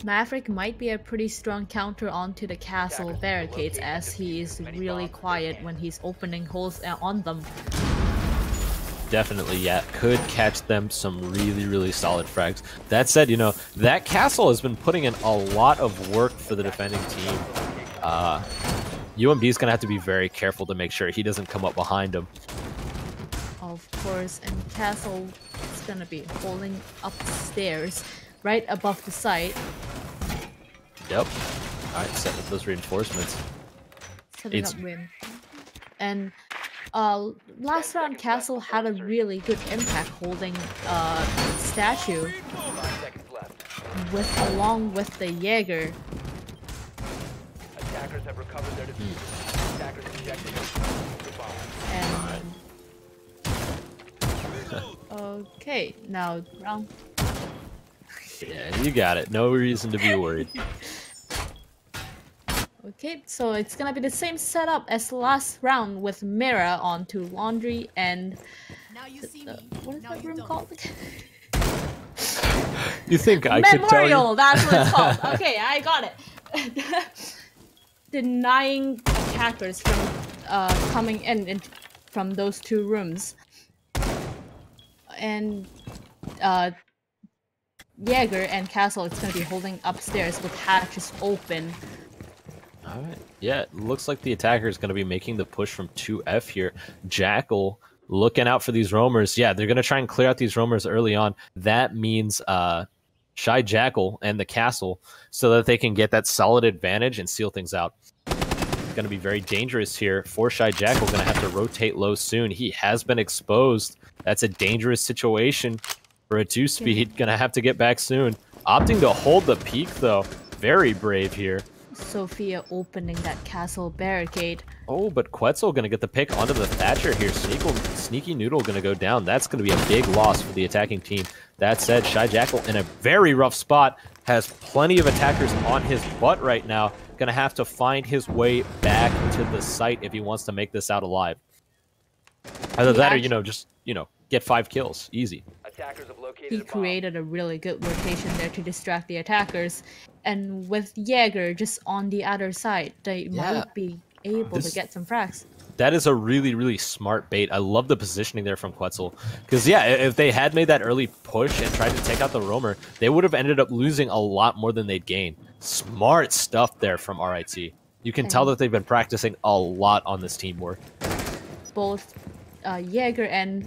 Maverick might be a pretty strong counter onto the castle barricades, as he is really quiet when he's opening holes on them. Definitely, yeah. Could catch them some really, really solid frags. That said, you know, that castle has been putting in a lot of work for the defending team. UMD is going to have to be very careful to make sure he doesn't come up behind him. Of course, and castle is going to be holding upstairs, right above the site. Yep. Alright, set up those reinforcements. Setting up win. And last round castle had a really good impact holding statue along with the Jaeger. Attackers have recovered their defuse. Attackers ejected. And okay, now round. Yeah, you got it. No reason to be worried. Okay, so it's gonna be the same setup as the last round with Mira onto Laundry and what is that room called? You think I could tell you? Memorial, that's what it's called. Okay, I got it. Denying attackers from coming in from those two rooms. And Jaeger and Castle, it's going to be holding upstairs with hatches open. Alright, yeah, it looks like the attacker is going to be making the push from 2F here. Jackal looking out for these roamers. Yeah, they're going to try and clear out these roamers early on. That means Shy Jackal and the Castle so that they can get that solid advantage and seal things out. It's going to be very dangerous here for Shy Jackal. Going to have to rotate low soon. He has been exposed. That's a dangerous situation for a 2-speed. Going to have to get back soon. Opting to hold the peak, though. Very brave here. Sophia opening that castle barricade. Oh, but Quetzal going to get the pick onto the Thatcher here. Sneaky Noodle going to go down. That's going to be a big loss for the attacking team. That said, Shy Jackal in a very rough spot. Has plenty of attackers on his butt right now. Going to have to find his way back to the site if he wants to make this out alive. Either that or, just, get 5 kills. Easy. He created a really good rotation there to distract the attackers. And with Jaeger just on the other side, they might be able to get some frags. That is a really, really smart bait. I love the positioning there from Quetzal. Because, yeah, if they had made that early push and tried to take out the roamer, they would have ended up losing a lot more than they'd gained. Smart stuff there from RIT. You can tell that they've been practicing a lot on this teamwork. Both Jaeger and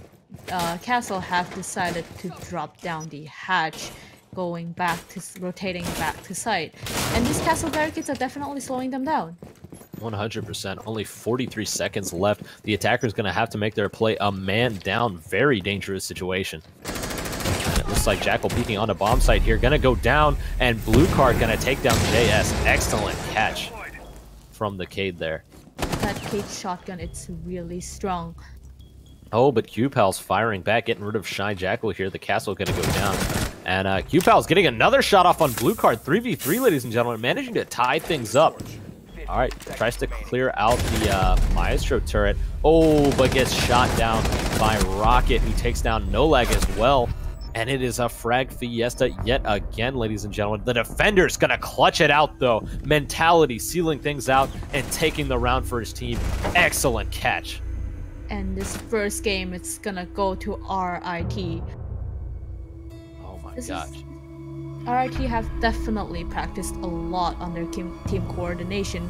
Castle have decided to drop down the hatch, rotating back to site. And these castle barricades are definitely slowing them down. 100%. Only 43 seconds left. The attacker's going to have to make their play a man down. Very dangerous situation. And it looks like Jackal peeking on a bomb site here. Going to go down, and Blue Card going to take down JS. Excellent catch from the Cade there. That Cade shotgun, it's really strong. Oh, but Q-Pal's firing back, getting rid of Shy Jackal here. The castle going to go down. And Q-Pal's getting another shot off on Blue Card. 3v3, ladies and gentlemen, managing to tie things up. All right, tries to clear out the Maestro turret. Oh, but gets shot down by Rocket, who takes down Nolag as well. And it is a frag fiesta yet again, ladies and gentlemen. The defender's going to clutch it out, though. Mentality, sealing things out and taking the round for his team. Excellent catch. And this first game, it's going to go to RIT. Oh my gosh. RIT have definitely practiced a lot on their team coordination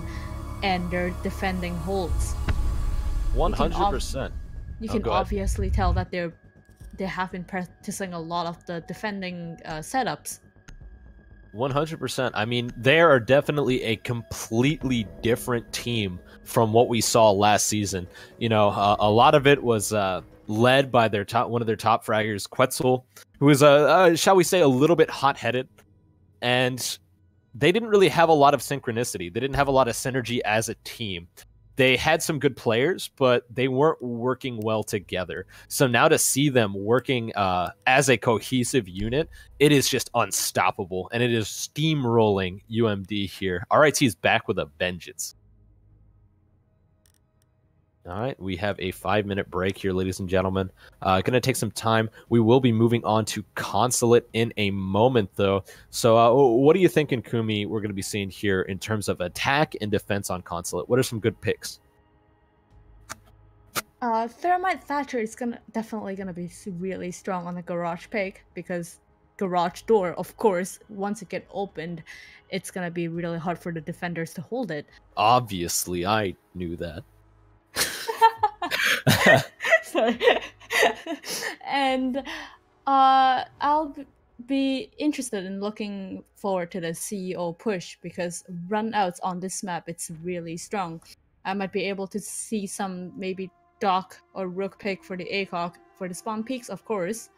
and their defending holds. 100%. You can obviously tell that they have been practicing a lot of the defending setups. 100%. I mean, they are definitely a completely different team from what we saw last season. A lot of it was led by one of their top fraggers, Quetzal, who is shall we say, a little bit hot-headed, and they didn't really have a lot of synchronicity. They didn't have a lot of synergy as a team. they had some good players, but they weren't working well together. So now to see them working as a cohesive unit, it is just unstoppable, and it is steamrolling UMD here. RIT is back with a vengeance. All right, we have a 5-minute break here, ladies and gentlemen. Going to take some time. We will be moving on to Consulate in a moment, though. So what are you thinking, Kumi, we're going to be seeing here in terms of attack and defense on Consulate? What are some good picks? Thermite Thatcher is definitely gonna be really strong on the garage pick, because garage door, of course, once it get opened, it's gonna be really hard for the defenders to hold it. Obviously, I knew that. Sorry. And I'll be interested in looking forward to the CEO push, because runouts on this map, it's really strong. I might be able to see some maybe Dock or Rook pick for the ACOG for the spawn peaks, of course.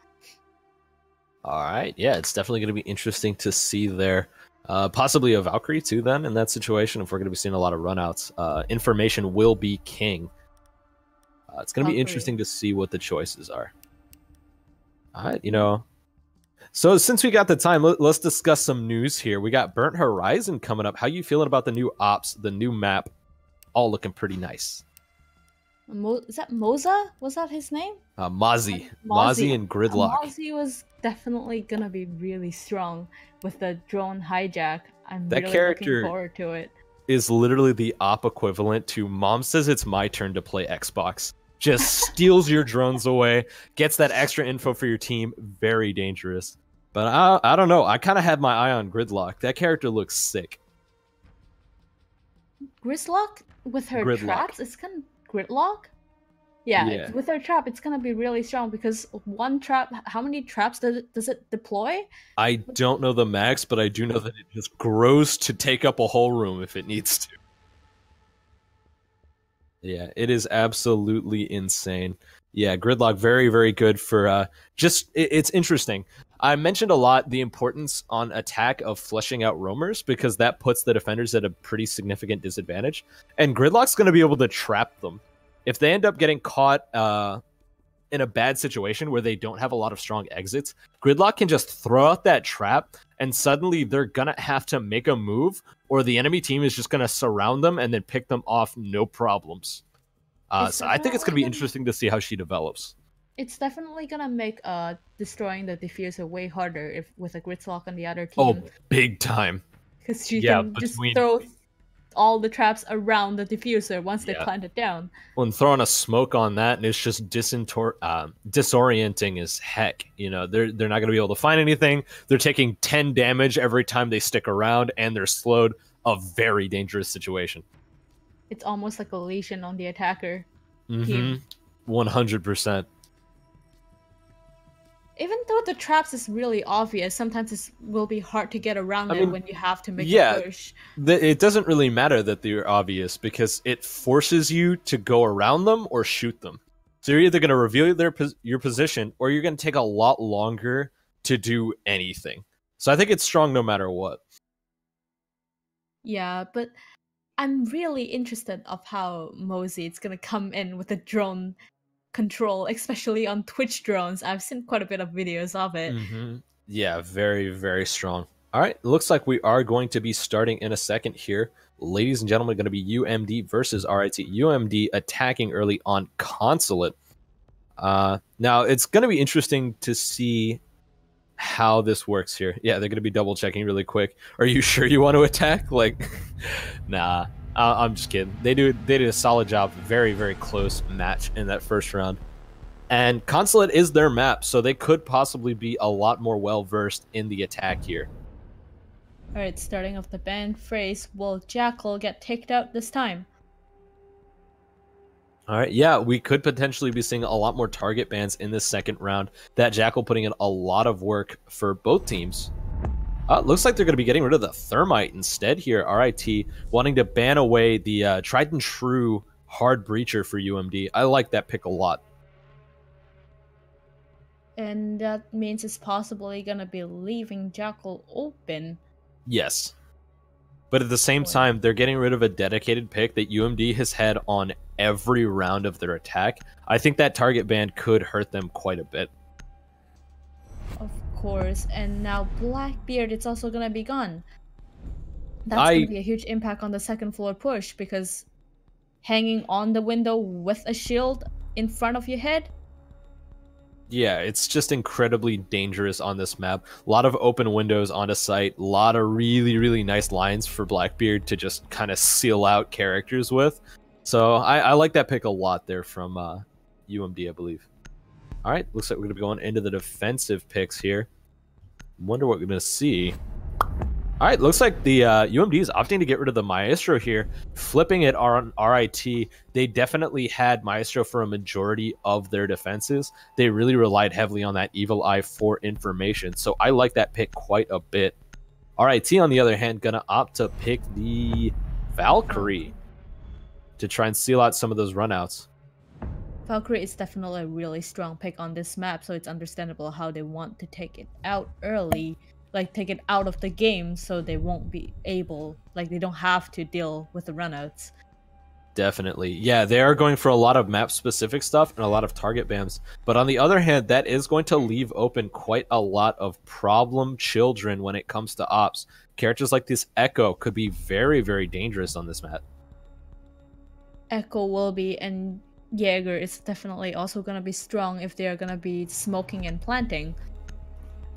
All right, yeah, it's definitely going to be interesting to see there. Possibly a Valkyrie too, then, in that situation, if we're going to be seeing a lot of runouts. Information will be king. It's going to be interesting to see what the choices are. All right, you know. So since we got the time, let's discuss some news here. We got Burnt Horizon coming up. How you feeling about the new ops, the new map? All looking pretty nice. Is that Moza? Was that his name? Mozzie. Mozzie and Gridlock. Mozzie was definitely going to be really strong with the drone hijack. I'm that really character looking forward to it. Is literally the op equivalent to Mom says it's my turn to play Xbox. Just steals your drones away, gets that extra info for your team. Very dangerous. But I don't know. I kind of had my eye on Gridlock. That character looks sick. Gridlock with her traps? It's kind of Gridlock? Yeah, with her trap, it's gonna be really strong, because one trap, how many traps does it deploy? I don't know the max, but I do know that it just grows to take up a whole room if it needs to. Yeah, it is absolutely insane. Yeah, Gridlock, very, very good for it's interesting. I mentioned a lot the importance on attack of fleshing out roamers, because that puts the defenders at a pretty significant disadvantage. And Gridlock's going to be able to trap them. If they end up getting caught in a bad situation where they don't have a lot of strong exits, Gridlock can just throw out that trap, and suddenly they're going to have to make a move, or the enemy team is just going to surround them and then pick them off no problems. So I think it's going to be interesting to see how she develops. It's definitely going to make destroying the diffuser way harder if with a Gridlock on the other team. Oh, big time. Because she can just throw all the traps around the diffuser once they plant it down. When throwing a smoke on that, and it's just disorienting as heck. You know, they're not going to be able to find anything. They're taking 10 damage every time they stick around, and they're slowed. A very dangerous situation. It's almost like a lesion on the attacker team. 100%. Even though the traps is really obvious, sometimes it will be hard to get around it when you have to make a push. It doesn't really matter that they're obvious, because it forces you to go around them or shoot them. So you're either going to reveal your position, or you're going to take a lot longer to do anything. So I think it's strong no matter what. Yeah, but I'm really interested of how Mosey is going to come in with a drone control, especially on Twitch drones. I've seen quite a bit of videos of it. Yeah, very, very strong. All right, looks like we are going to be starting in a second here. Ladies and gentlemen, going to be UMD versus RIT. UMD attacking early on Consulate. Now, it's going to be interesting to see how this works here. Yeah, they're going to be double checking really quick. Are you sure you want to attack? Like, nah. I'm just kidding. They did a solid job. Very, very close match in that first round. And Consulate is their map, so they could possibly be a lot more well-versed in the attack here. Alright, starting off the ban phrase, will Jackal get taken out this time? Alright, yeah, we could potentially be seeing a lot more target bans in this second round. That Jackal putting in a lot of work for both teams. Looks like they're going to be getting rid of the Thermite instead here. RIT wanting to ban away the tried and true hard breacher for UMD. I like that pick a lot. And that means it's possibly going to be leaving Jackal open. Yes. But at the same time, they're getting rid of a dedicated pick that UMD has had on every round of their attack. I think that target ban could hurt them quite a bit. Of course, and now Blackbeard, it's also gonna be gone. That's gonna be a huge impact on the second floor push, because hanging on the window with a shield in front of your head. Yeah, it's just incredibly dangerous on this map. A lot of open windows onto site, a lot of really, really nice lines for Blackbeard to just kind of seal out characters with. So I like that pick a lot there from UMD, I believe. All right, looks like we're going to be going into the defensive picks here. Wonder what we're going to see. All right, looks like the UMD is opting to get rid of the Maestro here, flipping it on RIT. They definitely had Maestro for a majority of their defenses. They really relied heavily on that Evil Eye for information, so I like that pick quite a bit. RIT, on the other hand, gonna opt to pick the Valkyrie to try and seal out some of those runouts. Valkyrie is definitely a really strong pick on this map, so it's understandable how they want to take it out early. Like, take it out of the game so they won't be able, like, they don't have to deal with the runouts. Definitely. Yeah, they are going for a lot of map-specific stuff and a lot of target bans. But on the other hand, that is going to leave open quite a lot of problem children when it comes to ops. Characters like this Echo could be very, very dangerous on this map. Echo will be, and Jaeger is definitely also going to be strong if they are going to be smoking and planting.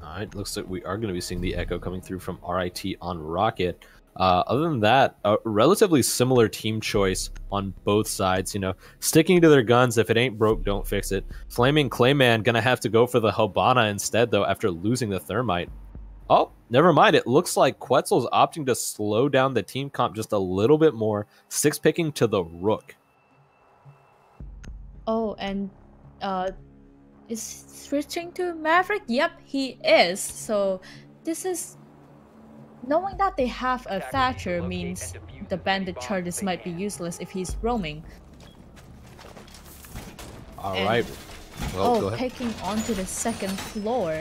Alright, looks like we are going to be seeing the Echo coming through from RIT on Rocket. Other than that, a relatively similar team choice on both sides. You know, sticking to their guns. If it ain't broke, don't fix it. Flaming Clayman going to have to go for the Hobana instead, though, after losing the Thermite. Oh, never mind. It looks like Quetzal's opting to slow down the team comp just a little bit more. 6-picking to the Rook. Oh, and is switching to Maverick? Yep, he is. So this is, knowing that they have a Thatcher means the bandit charges might be useless if he's roaming. Alright. Well, go ahead. Picking onto the second floor.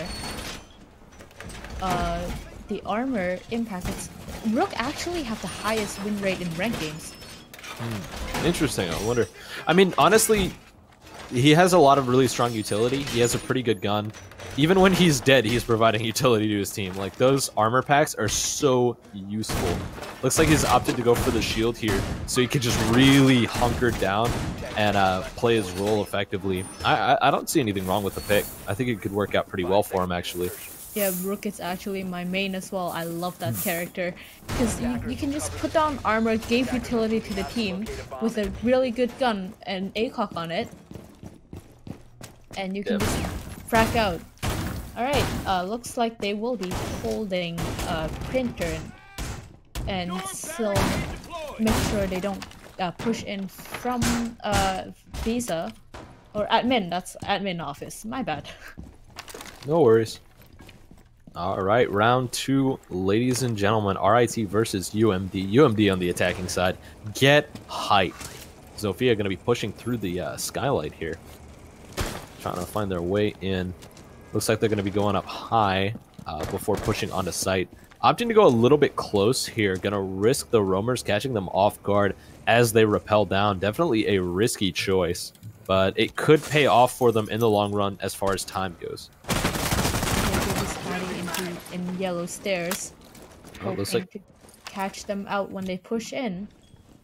The armor impact. Rook actually have the highest win rate in ranked games. Interesting. I wonder. I mean, honestly, he has a lot of really strong utility. He has a pretty good gun. Even when he's dead, he's providing utility to his team. Like, those armor packs are so useful. Looks like he's opted to go for the shield here, so he could just really hunker down and play his role effectively. I don't see anything wrong with the pick. I think it could work out pretty well for him, actually. Yeah, Rook is actually my main as well. I love that character. Because you can just put down armor, give utility to the team with a really good gun and ACOG on it. And you can just frack out. Alright, looks like they will be holding Printer and still make sure they don't push in from Visa or admin. That's admin office. My bad. No worries. Alright, round 2, ladies and gentlemen. RIT versus UMD. UMD on the attacking side. Get hype. Zofia going to be pushing through the skylight here. Trying to find their way in. Looks like they're going to be going up high before pushing onto site. Opting to go a little bit close here. Going to risk the roamers catching them off guard as they rappel down. Definitely a risky choice, but it could pay off for them in the long run as far as time goes. In yellow stairs, hoping to catch them out when they push in.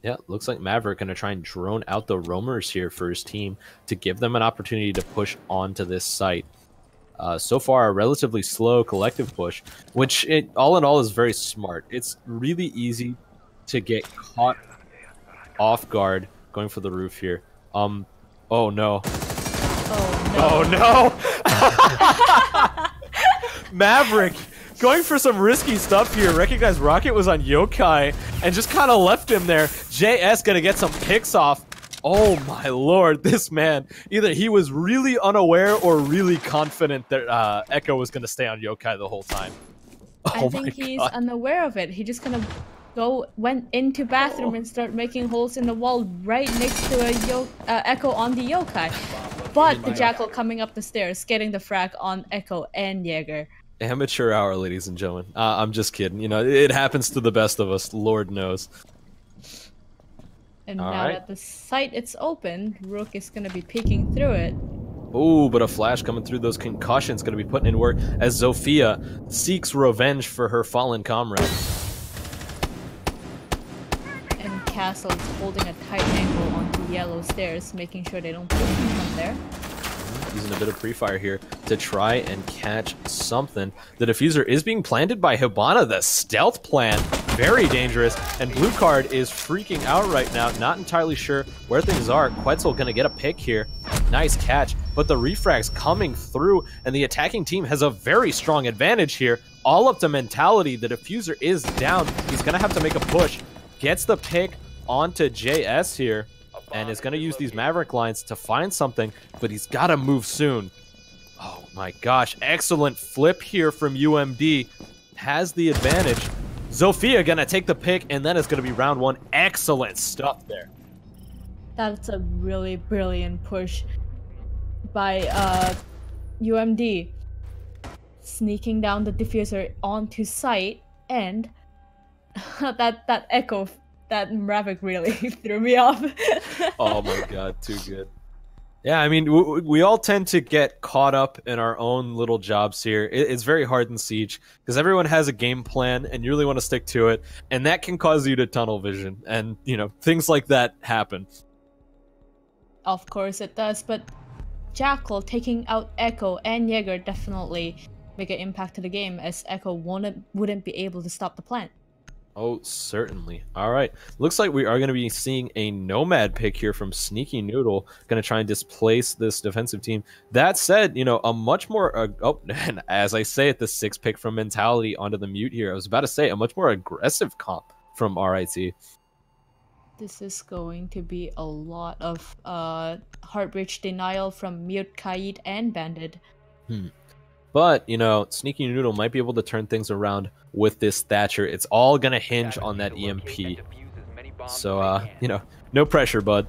Yeah, looks like Maverick going to try and drone out the roamers here for his team to give them an opportunity to push onto this site. So far, a relatively slow collective push, which all in all is very smart. It's really easy to get caught off guard going for the roof here. Oh no. Oh no. Oh no! Maverick going for some risky stuff here. Recognized Rocket was on Yokai and just kind of left him there. JS gonna get some picks off. Oh my lord, this man. Either he was really unaware or really confident that Echo was gonna stay on Yokai the whole time. I think he's unaware of it. He just kind of went into bathroom and started making holes in the wall right next to a Echo on the Yokai. But the Jackal coming up the stairs, getting the frag on Echo and Jaeger. Amateur hour, ladies and gentlemen. I'm just kidding. You know, it happens to the best of us. Lord knows. And All now right. that the site it's open, Rook is gonna be peeking through it. Ooh, but a flash coming through those concussions going to be putting in work as Zofia seeks revenge for her fallen comrade. And Castle is holding a tight angle onto yellow stairs, making sure they don't push him from there. Using a bit of pre-fire here to try and catch something. The diffuser is being planted by Hibana, the stealth plan. Very dangerous. And blue card is freaking out right now. Not entirely sure where things are. Quetzal going to get a pick here. Nice catch. But the refrag's coming through, and the attacking team has a very strong advantage here. All up to mentality. The diffuser is down. He's going to have to make a push. Gets the pick onto JS here. And is going to use these Maverick lines to find something, but he's got to move soon. Oh my gosh, excellent flip here from UMD. Has the advantage. Zofia going to take the pick, and then it's going to be round one. Excellent stuff there. That's a really brilliant push by UMD. Sneaking down the diffuser onto site, and that echo, that Maverick really threw me off. Oh my god, too good. Yeah, I mean, we all tend to get caught up in our own little jobs here. It's very hard in Siege, because everyone has a game plan, and you really want to stick to it, and that can cause you to tunnel vision, and, you know, things like that happen. Of course it does, but Jackal taking out Echo and Jaeger definitely make an impact to the game, as Echo wouldn't be able to stop the plant. Oh, certainly. All right. Looks like we are going to be seeing a Nomad pick here from Sneaky Noodle. Going to try and displace this defensive team. That said, you know, a much more... oh, and as I say it, the 6 pick from Mentality onto the mute here. I was about to say a much more aggressive comp from RIT. This is going to be a lot of Heartbreach denial from Mute, Kaid, and Bandit. But, you know, Sneaky Noodle might be able to turn things around with this Thatcher. It's all going to hinge on that EMP. So, you know, no pressure, bud.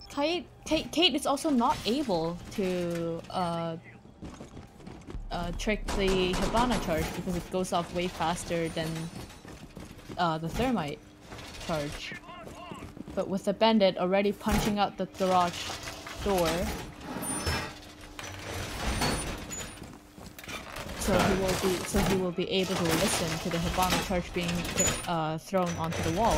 Kate is also not able to trick the Hibana charge because it goes off way faster than the Thermite charge. But with the Bandit already punching out the garage door, so he will be able to listen to the Hibana charge being thrown onto the wall.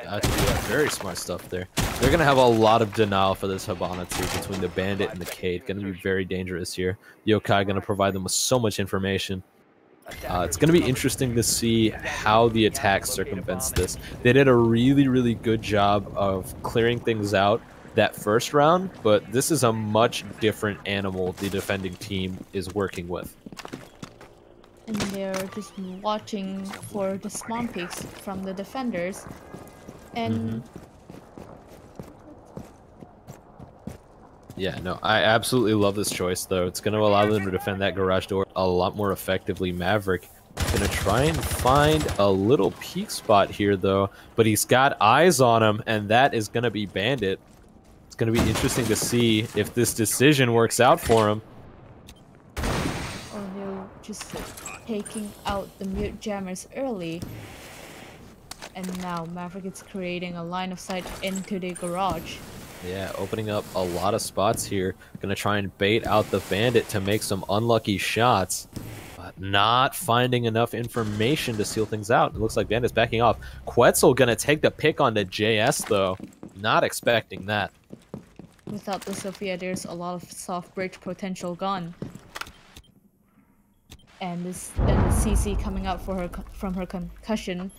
That's very smart stuff there. They're going to have a lot of denial for this Hibana too, between the Bandit and the Cade. Going to be very dangerous here. Yokai going to provide them with so much information. It's going to be interesting to see how the attack circumvents this. They did a really, really good job of clearing things out that first round, but this is a much different animal the defending team is working with. And they're just watching for the spawn picks from the defenders. And yeah, no, I absolutely love this choice, though. It's going to allow them to defend that garage door a lot more effectively. Maverick going to try and find a little peak spot here, though, but he's got eyes on him, and that is going to be Bandit. It's going to be interesting to see if this decision works out for him. Or they're just taking out the mute jammers early. And now Maverick is creating a line of sight into the garage. Yeah, opening up a lot of spots here. Gonna try and bait out the Bandit to make some unlucky shots, but not finding enough information to seal things out. It looks like Bandit's backing off. Quetzal gonna take the pick on the JS, though. Not expecting that. Without the Sophia, there's a lot of soft bridge potential gone. And the CC coming out for her from her concussion.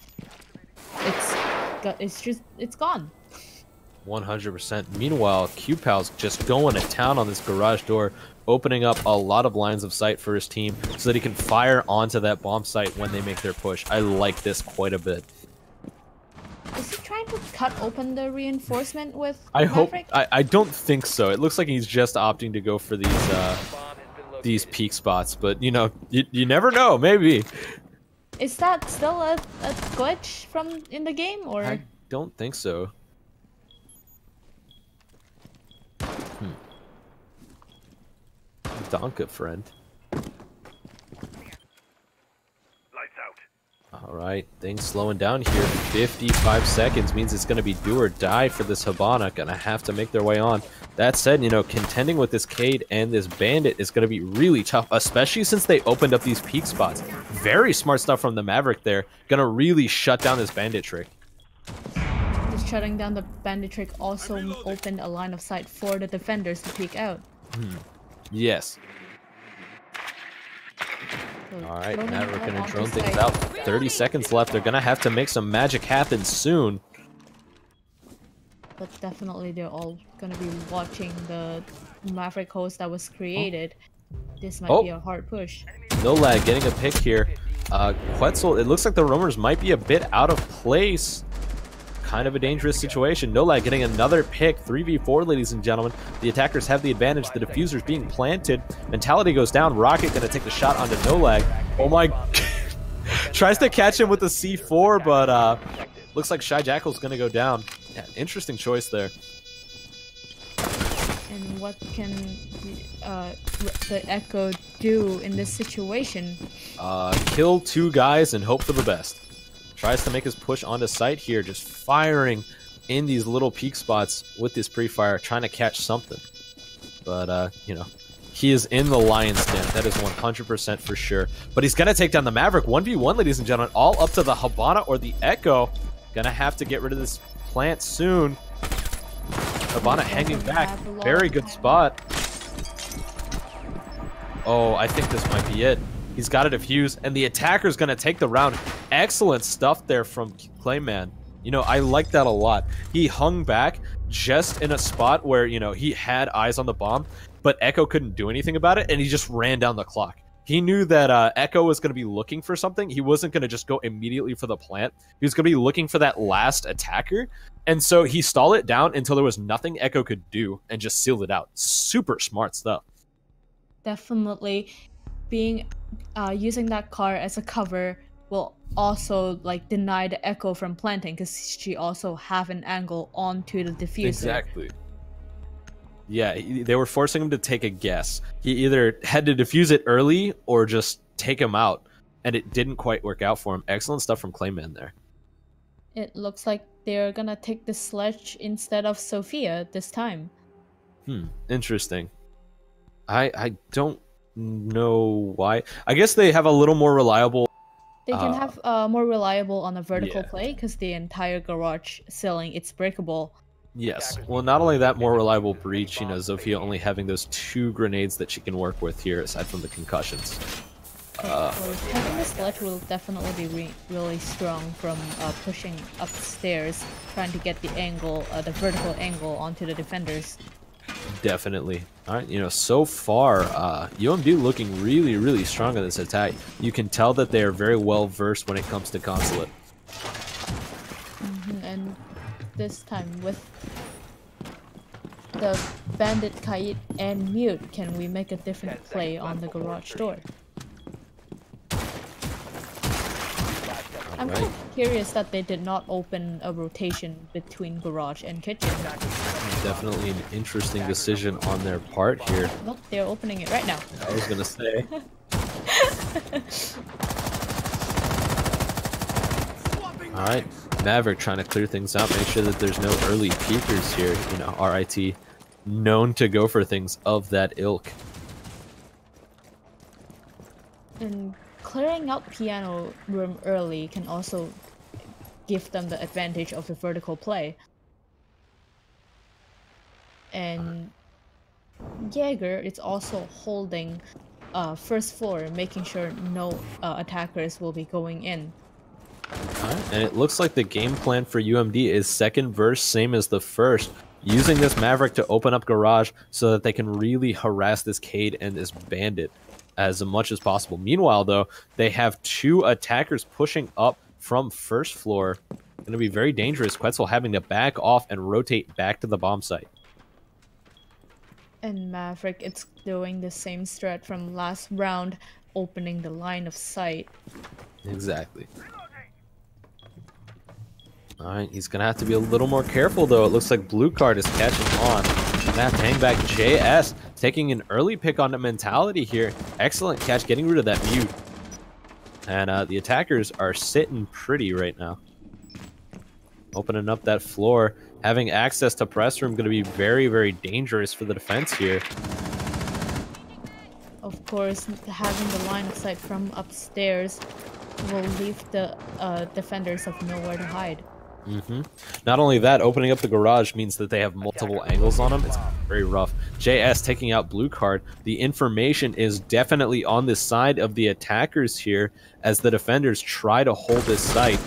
It's gone. 100%. Meanwhile, Q-Pal's just going to town on this garage door, opening up a lot of lines of sight for his team so that he can fire onto that bomb site when they make their push. I like this quite a bit. Is he trying to cut open the reinforcement with Maverick? Maverick? I don't think so. It looks like he's just opting to go for these peak spots, but you know, you never know, maybe. Is that still a glitch from in the game, or? I don't think so. Danke, friend. All right, things slowing down here. 55 seconds means it's going to be do or die for this Hibana. Going to have to make their way on. That said, you know, contending with this Cade and this Bandit is going to be really tough, especially since they opened up these peak spots. Very smart stuff from the Maverick there. Going to really shut down this Bandit trick. Just shutting down the Bandit trick also opened a line of sight for the defenders to peek out. Yes. All right, Maverick going to drone things out. 30 seconds left. They're going to have to make some magic happen soon. But definitely they're all going to be watching the Maverick host that was created. This might be a hard push. No lag, getting a pick here. Quetzal, it looks like the roamers might be a bit out of place. Kind of a dangerous situation. No lag getting another pick. 3v4, ladies and gentlemen. The attackers have the advantage. The diffuser's being planted. Mentality goes down. Rocket going to take the shot onto No lag. Oh my... Tries to catch him with the C4, but looks like Shy Jackal's going to go down. Yeah, interesting choice there. And what can the Echo do in this situation? Kill 2 guys and hope for the best. Tries to make his push onto site here, just firing in these little peak spots with this pre-fire, trying to catch something. But, you know, he is in the lion's den. That is 100% for sure. But he's going to take down the Maverick. 1v1, ladies and gentlemen, all up to the Hibana or the Echo. Going to have to get rid of this plant soon. Hibana hanging back. Very good spot. Oh, I think this might be it. He's got to defuse, and the attacker's going to take the round. Excellent stuff there from Clayman. You know, I like that a lot. He hung back just in a spot where, you know, he had eyes on the bomb, but Echo couldn't do anything about it, and he just ran down the clock. He knew that Echo was going to be looking for something. He wasn't going to just go immediately for the plant. He was going to be looking for that last attacker, and so he stalled it down until there was nothing Echo could do and just sealed it out. Super smart stuff. Definitely. Using that car as a cover will also like deny the Echo from planting, because she also have an angle onto the diffuser. Exactly. Yeah, they were forcing him to take a guess. He either had to defuse it early or just take him out, and it didn't quite work out for him. Excellent stuff from Clayman there. It looks like they're gonna take the Sledge instead of Sophia this time. Interesting. I don't know why. I guess they have a little more reliable. They can have more reliable on a vertical play, because the entire garage ceiling, it's breakable. Yes. Well, not only that, more reliable breach. You know, Zofia only having those 2 grenades that she can work with here, aside from the concussions. Having the Sledge will definitely be really strong from pushing upstairs, trying to get the angle, the vertical angle onto the defenders. Definitely. All right, you know, so far, UMD looking really, really strong on this attack. You can tell that they are very well versed when it comes to consulate. And this time with the Bandit, Kite, and Mute, can we make a different play on the garage door? I'm kind of curious that they did not open a rotation between garage and kitchen. Definitely an interesting decision on their part here. Look, they're opening it right now. I was gonna say. Alright, Maverick trying to clear things out, make sure that there's no early peekers here. You know, RIT known to go for things of that ilk. And clearing out piano room early can also give them the advantage of the vertical play. And Jaeger is also holding first floor, making sure no attackers will be going in. And it looks like the game plan for UMD is second verse, same as the first. Using this Maverick to open up garage so that they can really harass this Cade and this Bandit as much as possible. Meanwhile, though, they have 2 attackers pushing up from first floor. Going to be very dangerous. Quetzal having to back off and rotate back to the bomb site. And Maverick, it's doing the same strat from last round, opening the line of sight. Exactly. Alright, he's going to have to be a little more careful, though. It looks like Blue Card is catching on. That hang back. JS taking an early pick on the mentality here. Excellent catch, getting rid of that mute. And the attackers are sitting pretty right now. Opening up that floor. Having access to press room going to be very, very dangerous for the defense here. Of course, having the line of sight from upstairs will leave the defenders of nowhere to hide. Not only that, opening up the garage means that they have multiple angles on them. It's very rough. JS taking out blue card. The information is definitely on the side of the attackers here as the defenders try to hold this site.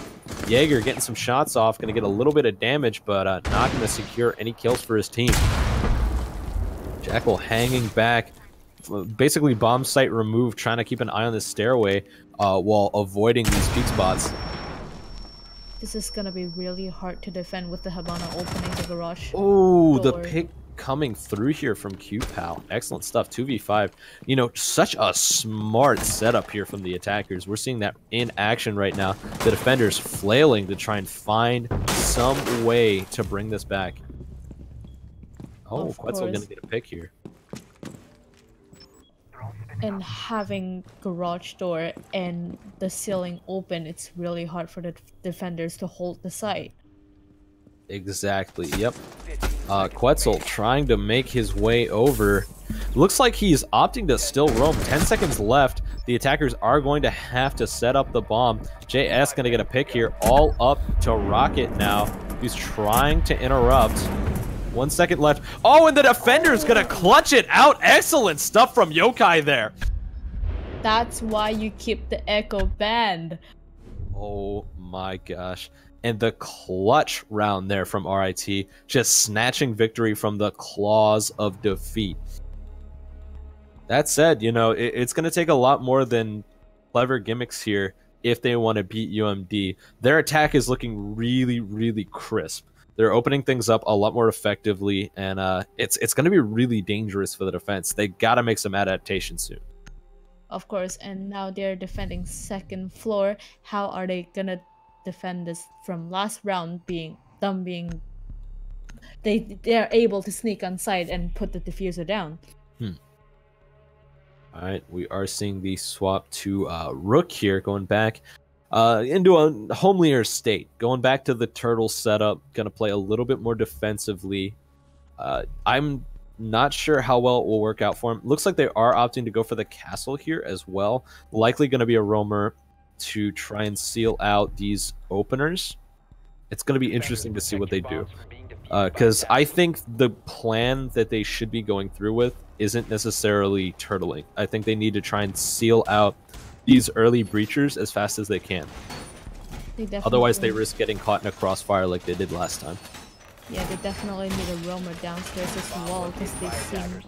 Jaeger getting some shots off, going to get a little bit of damage, but not going to secure any kills for his team. Jackal hanging back. Basically bomb site removed, trying to keep an eye on this stairway while avoiding these peak spots. This is gonna be really hard to defend with the Habana opening the garage. Oh, the door. pick coming through here from QPal. Excellent stuff. 2v5. You know, such a smart setup here from the attackers. We're seeing that in action right now. The defenders flailing to try and find some way to bring this back. Oh, Quetzal gonna get a pick here. And having garage door and the ceiling open, it's really hard for the defenders to hold the site. Exactly, yep. Quetzal trying to make his way over. Looks like he's opting to still roam. 10 seconds left. The attackers are going to have to set up the bomb. JS gonna get a pick here. All up to Rocket now. He's trying to interrupt. 1 second left. Oh, and the defender's gonna clutch it out. Excellent stuff from Yokai there. That's why you keep the echo banned. Oh my gosh. And the clutch round there from RIT, just snatching victory from the claws of defeat. That said, you know, it's going to take a lot more than clever gimmicks here if they want to beat UMD. Their attack is looking really, really crisp. They're opening things up a lot more effectively, and it's going to be really dangerous for the defense. They got to make some adaptations soon. Of course, and now they're defending second floor. How are they going to defend this from last round being they're able to sneak on site and put the diffuser down? All right, we are seeing the swap to Rook here, going back into a homelier state, going back to the turtle setup, going to play a little bit more defensively. I'm not sure how well it will work out for him. Looks like they are opting to go for the castle here as well. Likely going to be a roamer to try and seal out these openers. It's going to be interesting to see what they do. Because I think the plan that they should be going through with isn't necessarily turtling. I think they need to try and seal out these early breachers as fast as they can. Otherwise, they risk getting caught in a crossfire like they did last time. Yeah, they definitely need a roamer downstairs as well, because they seem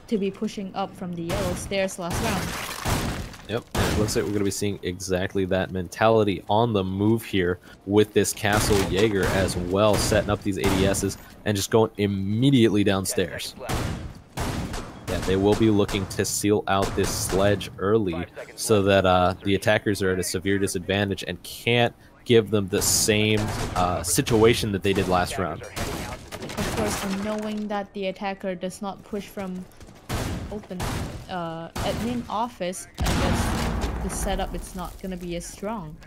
to be pushing up from the yellow stairs last round. Yep, and it looks like we're going to be seeing exactly that mentality on the move here with this Castle Jaeger as well, setting up these ADSs and just going immediately downstairs. Yeah, they will be looking to seal out this sledge early so that the attackers are at a severe disadvantage and can't give them the same situation that they did last round. Of course, and knowing that the attacker does not push from open admin office, I guess the setup it's not gonna be as strong.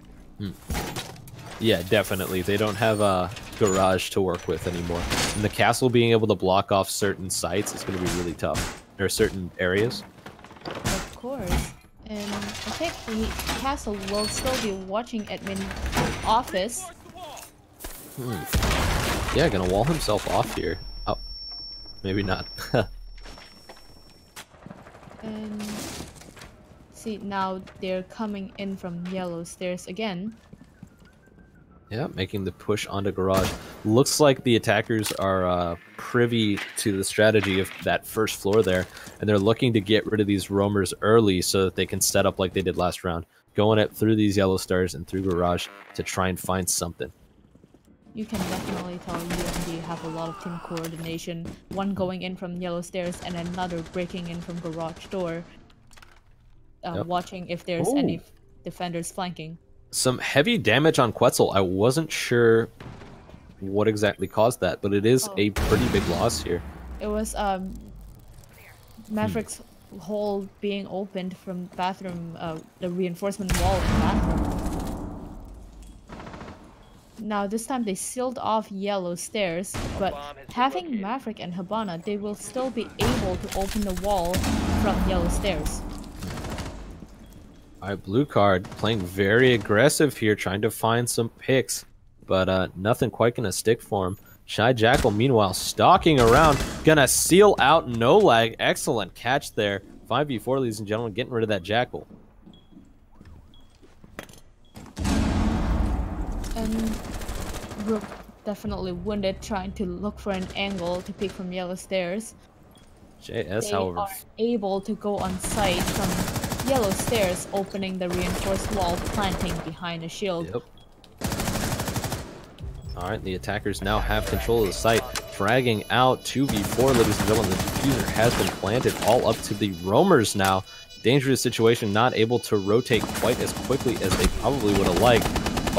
Yeah, definitely. They don't have a garage to work with anymore. And the castle being able to block off certain sites is going to be really tough. There are certain areas. Of course. And I think the castle will still be watching admin office. Yeah, gonna wall himself off here. Oh, maybe not. And see, now they're coming in from yellow stairs again. Yeah, making the push onto garage. Looks like the attackers are privy to the strategy of that first floor there, and they're looking to get rid of these roamers early so that they can set up like they did last round, going it through these yellow stairs and through garage to try and find something. You can definitely tell UMD have a lot of team coordination. One going in from yellow stairs and another breaking in from garage door. Watching if there's any defenders flanking. Some heavy damage on Quetzal. I wasn't sure what exactly caused that, but it is a pretty big loss here. It was Maverick's hole being opened from bathroom, the reinforcement wall in the bathroom. Now this time they sealed off yellow stairs, but having Maverick and Habana, they will still be able to open the wall from yellow stairs. Alright, blue card playing very aggressive here, trying to find some picks, but nothing quite gonna stick for him. Shy Jackal, meanwhile, stalking around, gonna seal out no lag. Excellent catch there. 5v4, ladies and gentlemen, getting rid of that Jackal. And Rook definitely wounded, trying to look for an angle to pick from yellow stairs. JS, they however, are able to go on site from yellow stairs, opening the reinforced wall, planting behind a shield. Yep. Alright, the attackers now have control of the site, dragging out 2v4, ladies and gentlemen. The diffuser has been planted all up to the roamers now. Dangerous situation, not able to rotate quite as quickly as they probably would have liked.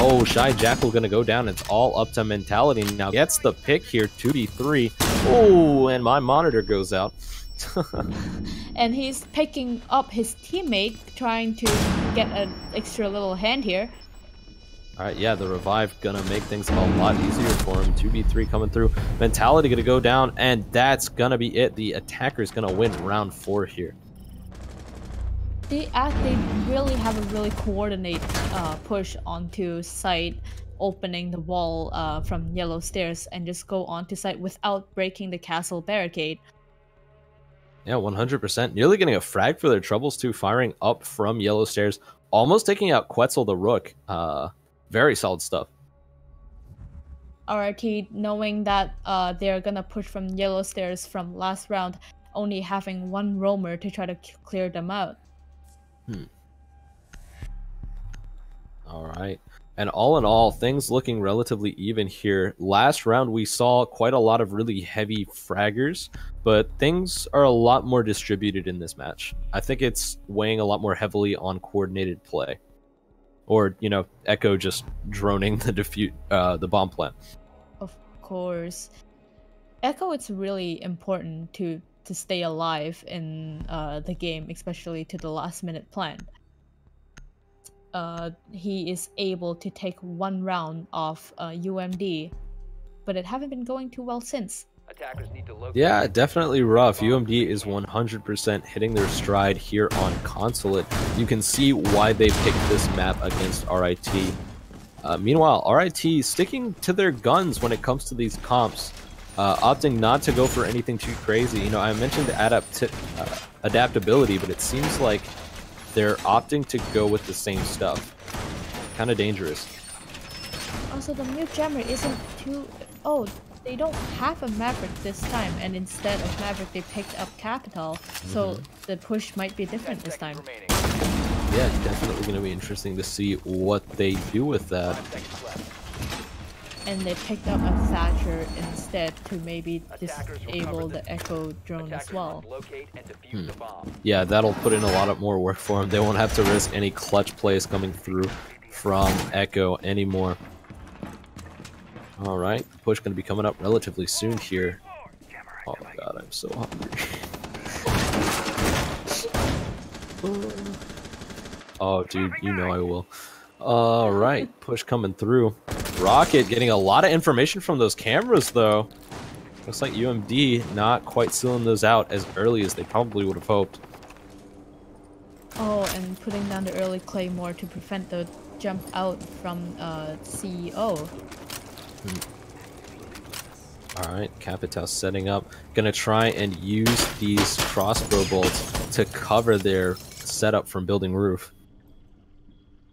Oh, Shy Jackal gonna go down. It's all up to mentality now. Gets the pick here, 2v3. Oh, and my monitor goes out. And he's picking up his teammate, trying to get an extra little hand here. Alright, yeah, the revive gonna make things a lot easier for him. 2v3 coming through. Mentality gonna go down, and that's gonna be it. The attacker's gonna win round 4 here. They really have a really coordinated push onto site, opening the wall from yellow stairs, and just go onto site without breaking the castle barricade. Yeah, 100%. Nearly getting a frag for their troubles too, firing up from yellow stairs, almost taking out Quetzal the Rook. Very solid stuff. RIT, knowing that they're gonna push from yellow stairs from last round, only having one roamer to try to clear them out. Alright. And all in all, things looking relatively even here. Last round, we saw quite a lot of really heavy fraggers, but things are a lot more distributed in this match. I think it's weighing a lot more heavily on coordinated play. Or, you know, Echo just droning the bomb plant. Of course. Echo, it's really important to stay alive in the game, especially to the last minute plant. He is able to take one round of UMD, but it haven't been going too well since. Attackers need to locate. Yeah, definitely rough. UMD is 100% hitting their stride here on Consulate. You can see why they picked this map against RIT. Meanwhile, RIT sticking to their guns when it comes to these comps, opting not to go for anything too crazy. You know, I mentioned adaptability, but it seems like they're opting to go with the same stuff. Kind of dangerous. Also, the mute jammer isn't too... Oh, they don't have a Maverick this time, and instead of Maverick, they picked up Capital, so the push might be different this time. Yeah, it's definitely going to be interesting to see what they do with that. And they picked up a Thatcher instead to maybe disable the Echo drone as well. Yeah, that'll put in a lot of more work for them. They won't have to risk any clutch plays coming through from Echo anymore. Alright, push going to be coming up relatively soon here. Oh my god, I'm so hungry. Oh dude, you know I will. Alright, push coming through. Rocket getting a lot of information from those cameras though. Looks like UMD not quite sealing those out as early as they probably would have hoped. Oh, and putting down the early Claymore to prevent the jump out from CEO. Alright, Capital setting up. Gonna try and use these crossbow bolts to cover their setup from building roof.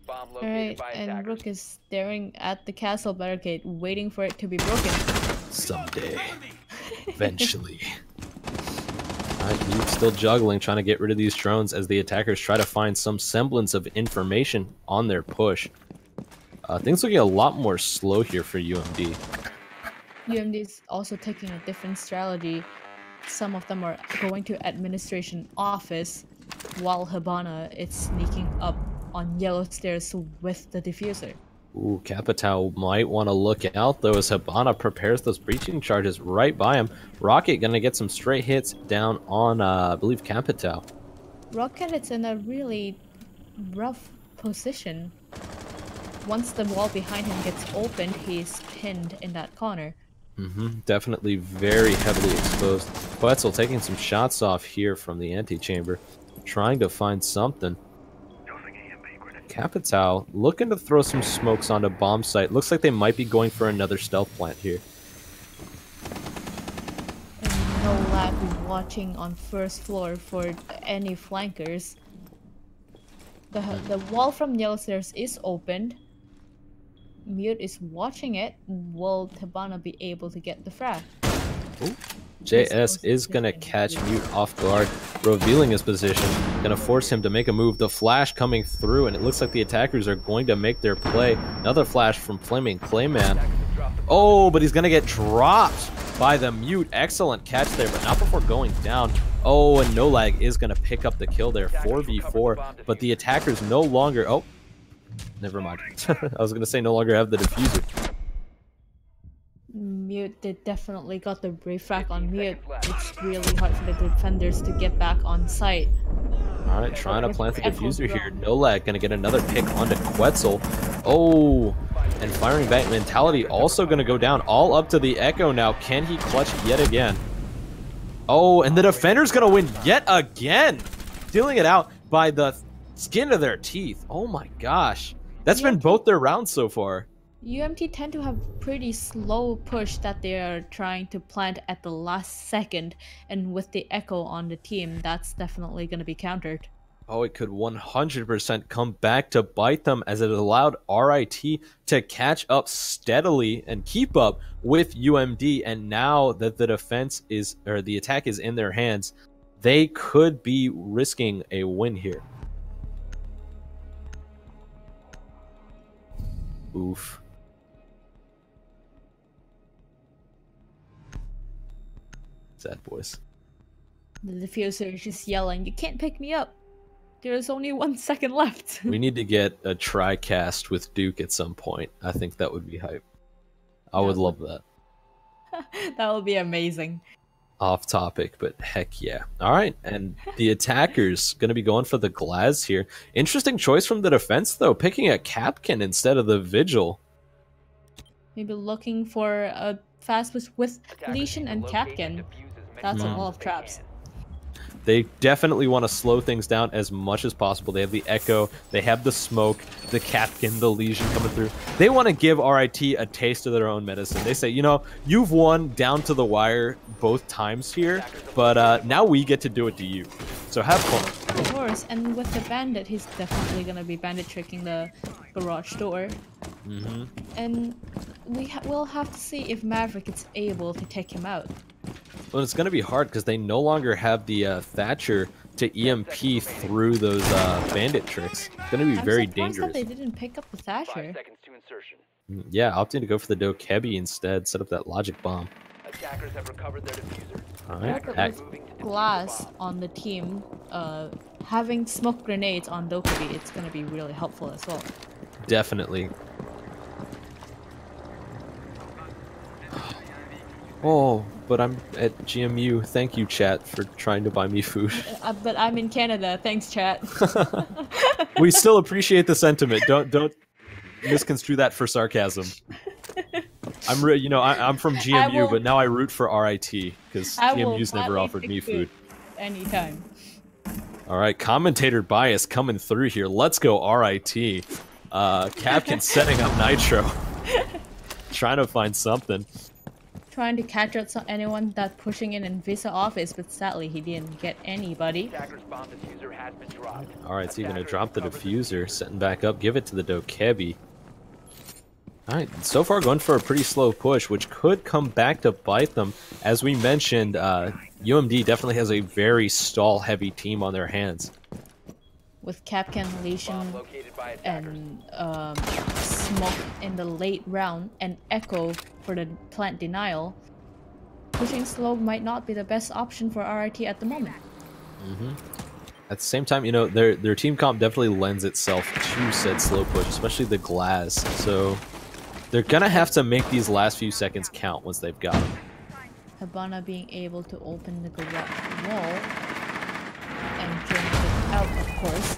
Alright, and Rook is staring at the castle barricade, waiting for it to be broken. Someday. Eventually. Alright, he's still juggling, trying to get rid of these drones as the attackers try to find some semblance of information on their push. Things looking a lot more slow here for UMD. UMD is also taking a different strategy. Some of them are going to administration office, while Habana is sneaking up on yellow stairs with the diffuser. Ooh, Capitao might want to look out, though, as Hibana prepares those breaching charges right by him. Rocket going to get some straight hits down on, I believe, Capitao. Rocket is in a really rough position. Once the wall behind him gets opened, he's pinned in that corner. Definitely very heavily exposed. Quetzal taking some shots off here from the antechamber, trying to find something. Capitao looking to throw some smokes onto bomb site. Looks like they might be going for another stealth plant here. And no lag watching on first floor for any flankers. The wall from yellow stairs is opened. Mute is watching it. Will Hibana be able to get the frag? Ooh. JS is going to catch Mute off guard, revealing his position. Going to force him to make a move. The flash coming through, and it looks like the attackers are going to make their play. Another flash from Flaming Clayman. Oh, but he's going to get dropped by the Mute. Excellent catch there, but not before going down. Oh, and No Lag is going to pick up the kill there, 4v4. But the attackers no longer... Oh, never mind. I was going to say no longer have the diffuser. Mute, they definitely got the refract on Mute. It's really hard for the defenders to get back on site. Alright, trying to plant the diffuser here. No Lag gonna get another pick onto Quetzal. Oh, and firing back mentality also gonna go down. All up to the Echo now. Can he clutch yet again? Oh, and the defender's gonna win yet again. Dealing it out by the skin of their teeth. Oh my gosh. That's been both their rounds so far. UMT tend to have pretty slow push that they are trying to plant at the last second, and with the Echo on the team, that's definitely going to be countered. Oh, it could 100% come back to bite them, as it allowed RIT to catch up steadily and keep up with UMD, and now that the defense is, or the attack is in their hands, they could be risking a win here. Oof. Sad boys. The diffuser is just yelling, "You can't pick me up! There's only 1 second left!" We need to get a tri-cast with Duke at some point. I think that would be hype. I would love that. That would be amazing. Off topic, but heck yeah. Alright, and the attackers going to be going for the Glaz here. Interesting choice from the defense, though, picking a Capkin instead of the Vigil. Maybe looking for a fast push with Lesion and Capkin. That's a lot of traps. They definitely want to slow things down as much as possible. They have the Echo, they have the Smoke, the Capkin, the Lesion coming through. They want to give RIT a taste of their own medicine. They say, you know, you've won down to the wire both times here, but now we get to do it to you. So have fun. Of course, and with the Bandit, he's definitely going to be Bandit tricking the garage door. And we'll have to see if Maverick is able to take him out. Well, it's going to be hard because they no longer have the Thatcher to EMP through those bandit tricks. It's going to be very dangerous. That they didn't pick up the Thatcher. 5 seconds to insertion. Yeah, opting to go for the Dokebi instead, set up that logic bomb. Attackers have recovered their diffuser. Alright. Glass on the team, having smoke grenades on Dokebi, it's going to be really helpful as well. Definitely. Oh, but I'm at GMU. Thank you, chat, for trying to buy me food. But I'm in Canada. Thanks, chat. We still appreciate the sentiment. Don't misconstrue that for sarcasm. I'm from GMU, but now I root for RIT because GMU's never offered me food. Anytime. All right, commentator bias coming through here. Let's go RIT. Capkin setting up Nitro, trying to find something. Trying to catch out anyone that pushing in Visa office, but sadly he didn't get anybody. Alright, so you're going to drop the diffuser, setting back up, give it to the Dokebi. Alright, so far going for a pretty slow push, which could come back to bite them. As we mentioned, UMD definitely has a very stall-heavy team on their hands. With Capcan, Lesion, and Smoke in the late round, and Echo for the plant denial, pushing slow might not be the best option for RIT at the moment. At the same time, you know, their team comp definitely lends itself to said slow push, especially the glass. So they're gonna have to make these last few seconds count once they've got them. Habana being able to open the garage wall and drink it out, of course.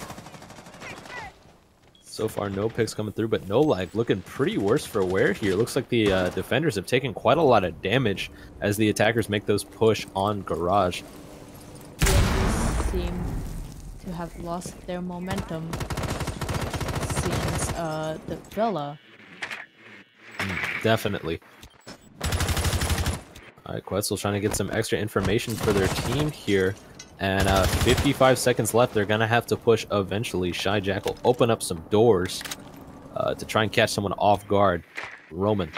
So far, no picks coming through, but no lag. Looking pretty worse for wear here. Looks like the defenders have taken quite a lot of damage as the attackers make those push on garage. UMD seem to have lost their momentum since the villa. Definitely. Alright, Quetzal's trying to get some extra information for their team here. And 55 seconds left. They're going to have to push eventually. Shy Jackal open up some doors to try and catch someone off guard. Roman.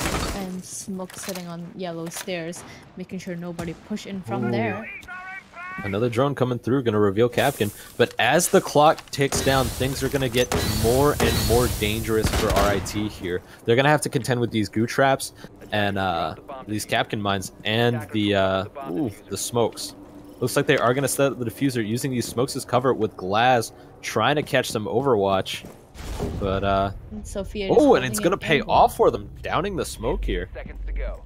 And Smoke sitting on yellow stairs, making sure nobody push in from there. Another drone coming through, going to reveal Capkin. But as the clock ticks down, things are going to get more and more dangerous for RIT here. They're going to have to contend with these goo traps and these Capkin mines and the smokes. Looks like they are going to set up the diffuser using these smokes as cover with glass, trying to catch some Overwatch. But Sophia and it's going to pay off for them, downing the smoke here. Seconds to go.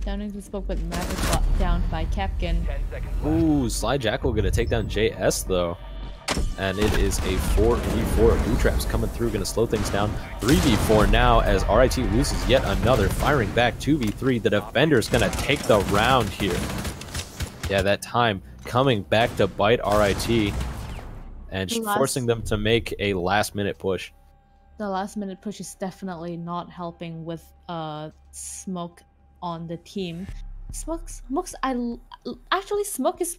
Downing the smoke, but Maverick down by Capkin. 10 seconds left. Ooh, Sly Jackal going to take down JS though. And it is a 4v4. Blue Traps coming through, going to slow things down. 3v4 now as RIT loses yet another. Firing back 2v3. The defender's going to take the round here. Yeah, that time coming back to bite RIT. And forcing them to make a last-minute push. The last-minute push is definitely not helping with Smoke on the team. Smoke is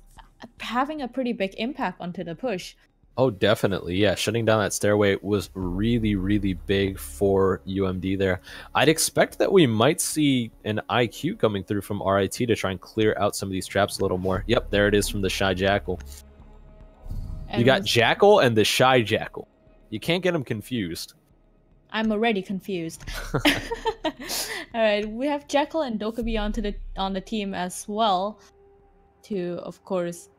having a pretty big impact onto the push. Oh, definitely. Yeah, shutting down that stairway was really, really big for UMD there. I'd expect that we might see an IQ coming through from RIT to try and clear out some of these traps a little more. Yep, there it is from the Shy Jackal. You got Jackal and the Shy Jackal. You can't get them confused. I'm already confused. All right, we have Jackal and Dokkaebi on the team as well. To, of course,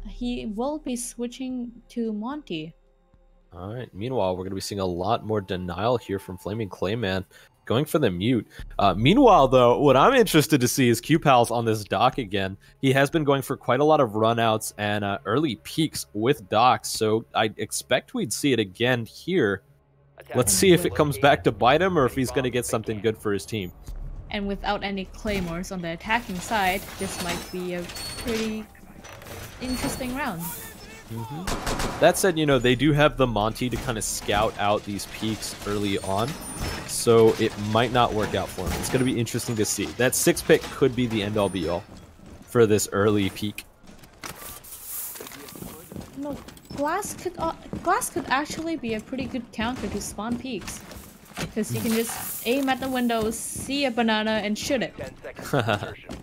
he will be switching to Monty. All right. Meanwhile, we're going to be seeing a lot more denial here from Flaming Clayman, going for the mute. Meanwhile, though, what I'm interested to see is QPals on this dock again. He has been going for quite a lot of runouts and early peaks with docks, so I expect we'd see it again here. Let's see if it comes back to bite him or if he's going to get something good for his team. And without any claymores on the attacking side, this might be a pretty interesting round. That said, you know, they do have the Monty to kind of scout out these peaks early on, so it might not work out for him. It's going to be interesting to see. That 6 pick could be the end-all be-all for this early peak. No, Glass could actually be a pretty good counter to spawn peaks. Because you can just aim at the windows, see a banana, and shoot it. 10 seconds to insertion.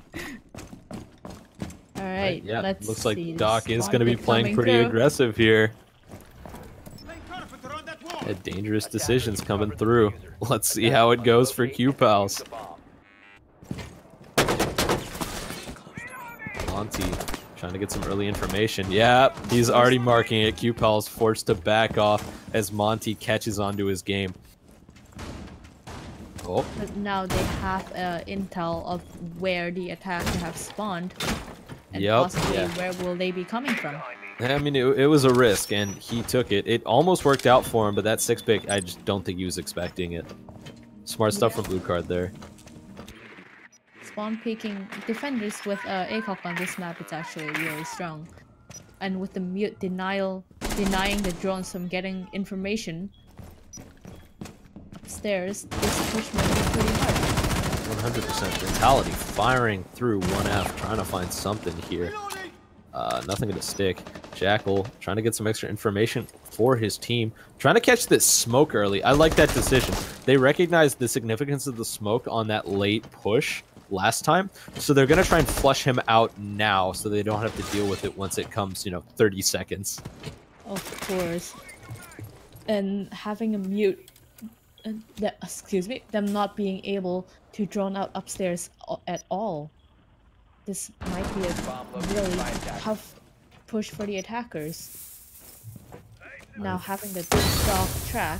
Alright, Yeah, let's looks like see. Doc is Spawn going to be pick playing coming pretty through. aggressive here. Dangerous decisions coming through. Let's see how it goes for QPals. Monty trying to get some early information. Yeah, he's already marking it. QPals forced to back off as Monty catches onto his game. Oh. But now they have intel of where the attacker have spawned. And possibly where will they be coming from. I mean, it was a risk, and he took it. It almost worked out for him, but that 6 pick, I just don't think he was expecting it. Smart stuff from Blue Card there. Spawn peeking defenders with ACOG on this map, it's actually really strong. And with the mute denying the drones from getting information upstairs, this push might be pretty hard. 100% mentality, firing through 1F, trying to find something here. Nothing gonna stick. Jackal trying to get some extra information for his team. Trying to catch this smoke early. I like that decision. They recognized the significance of the smoke on that late push last time, so they're gonna try and flush him out now so they don't have to deal with it once it comes, 30 seconds. Of course. And having a mute, them not being able to drone out upstairs at all. This might be a really tough push for the attackers. Now having the dog track.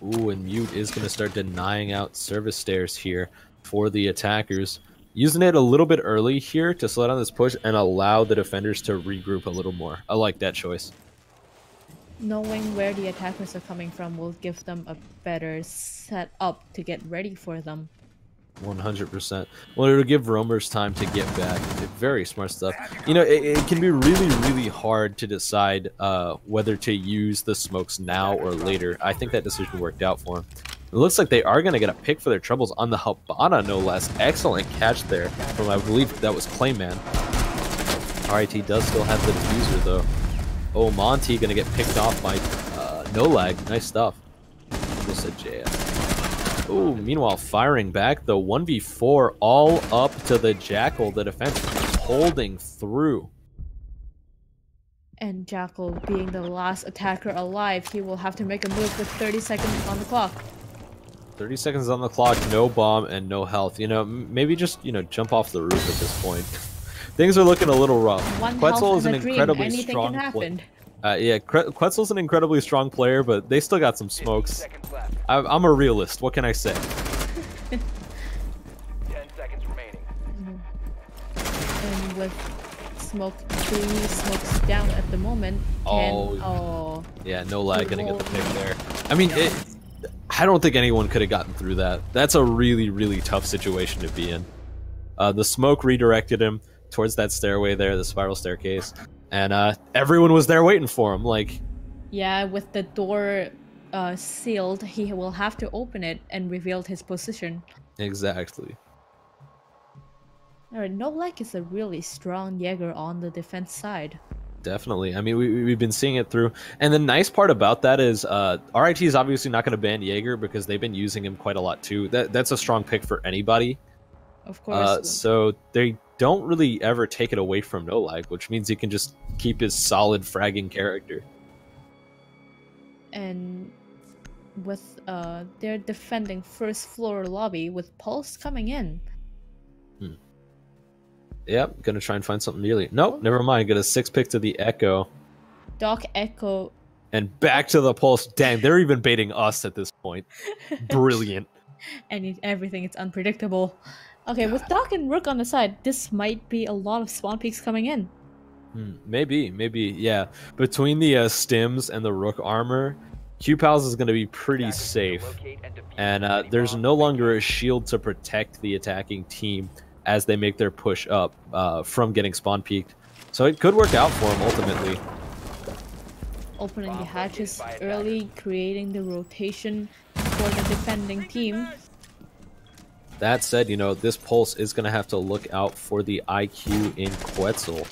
Ooh, and Mute is going to start denying out service stairs here for the attackers. Using it a little bit early here to slow down this push and allow the defenders to regroup a little more. I like that choice. Knowing where the attackers are coming from will give them a better setup to get ready for them. 100%. Well, it'll give roamers time to get back. Very smart stuff. You know, it can be really, really hard to decide whether to use the smokes now or later. I think that decision worked out for him. It looks like they are going to get a pick for their troubles on the Habana, no less. Excellent catch there from, I believe, that was Clayman. RIT does still have the diffuser, though. Oh, Monty going to get picked off by No Lag. Nice stuff. Almost said JF. Ooh, meanwhile, firing back, the 1v4 all up to the Jackal. The defense holding through. And Jackal being the last attacker alive, he will have to make a move with 30 seconds on the clock. 30 seconds on the clock, no bomb and no health. You know, maybe just, you know, jump off the roof at this point. Things are looking a little rough. Quetzal is an incredibly strong player. Yeah, Quetzal's an incredibly strong player, but they still got some smokes. I'm a realist. What can I say? 10 seconds remaining. And with three smokes down at the moment. Yeah, No Lag gonna get the pick there. I mean, I don't think anyone could have gotten through that. That's a really, really tough situation to be in. The smoke redirected him towards that stairway there, the spiral staircase. And everyone was there waiting for him, like... Yeah, with the door sealed, he will have to open it and reveal his position. Exactly. Alright, No Lag is a really strong Jaeger on the defense side. Definitely. I mean, we've been seeing it through. And the nice part about that is RIT is obviously not going to ban Jaeger because they've been using him quite a lot too. That's a strong pick for anybody. Of course. So they don't really ever take it away from No Lag, which means he can just keep his solid fragging character. And with they're defending first floor lobby with Pulse coming in. Yep, gonna try and find something nearly. Nope, never mind. Get a 6 pick to the Echo. Doc Echo. And back to the Pulse. Dang, they're even baiting us at this point. Brilliant. And everything is unpredictable. Okay, with Doc and Rook on the side, this might be a lot of spawn peaks coming in. Maybe, yeah. Between the stims and the Rook armor, Q-Pals is going to be pretty safe. And there's no longer a shield to protect the attacking team as they make their push up from getting spawn peaked. So it could work out for them ultimately. Opening the hatches early, creating the rotation for the defending team. That said, you know, this Pulse is going to have to look out for the IQ in Quetzal.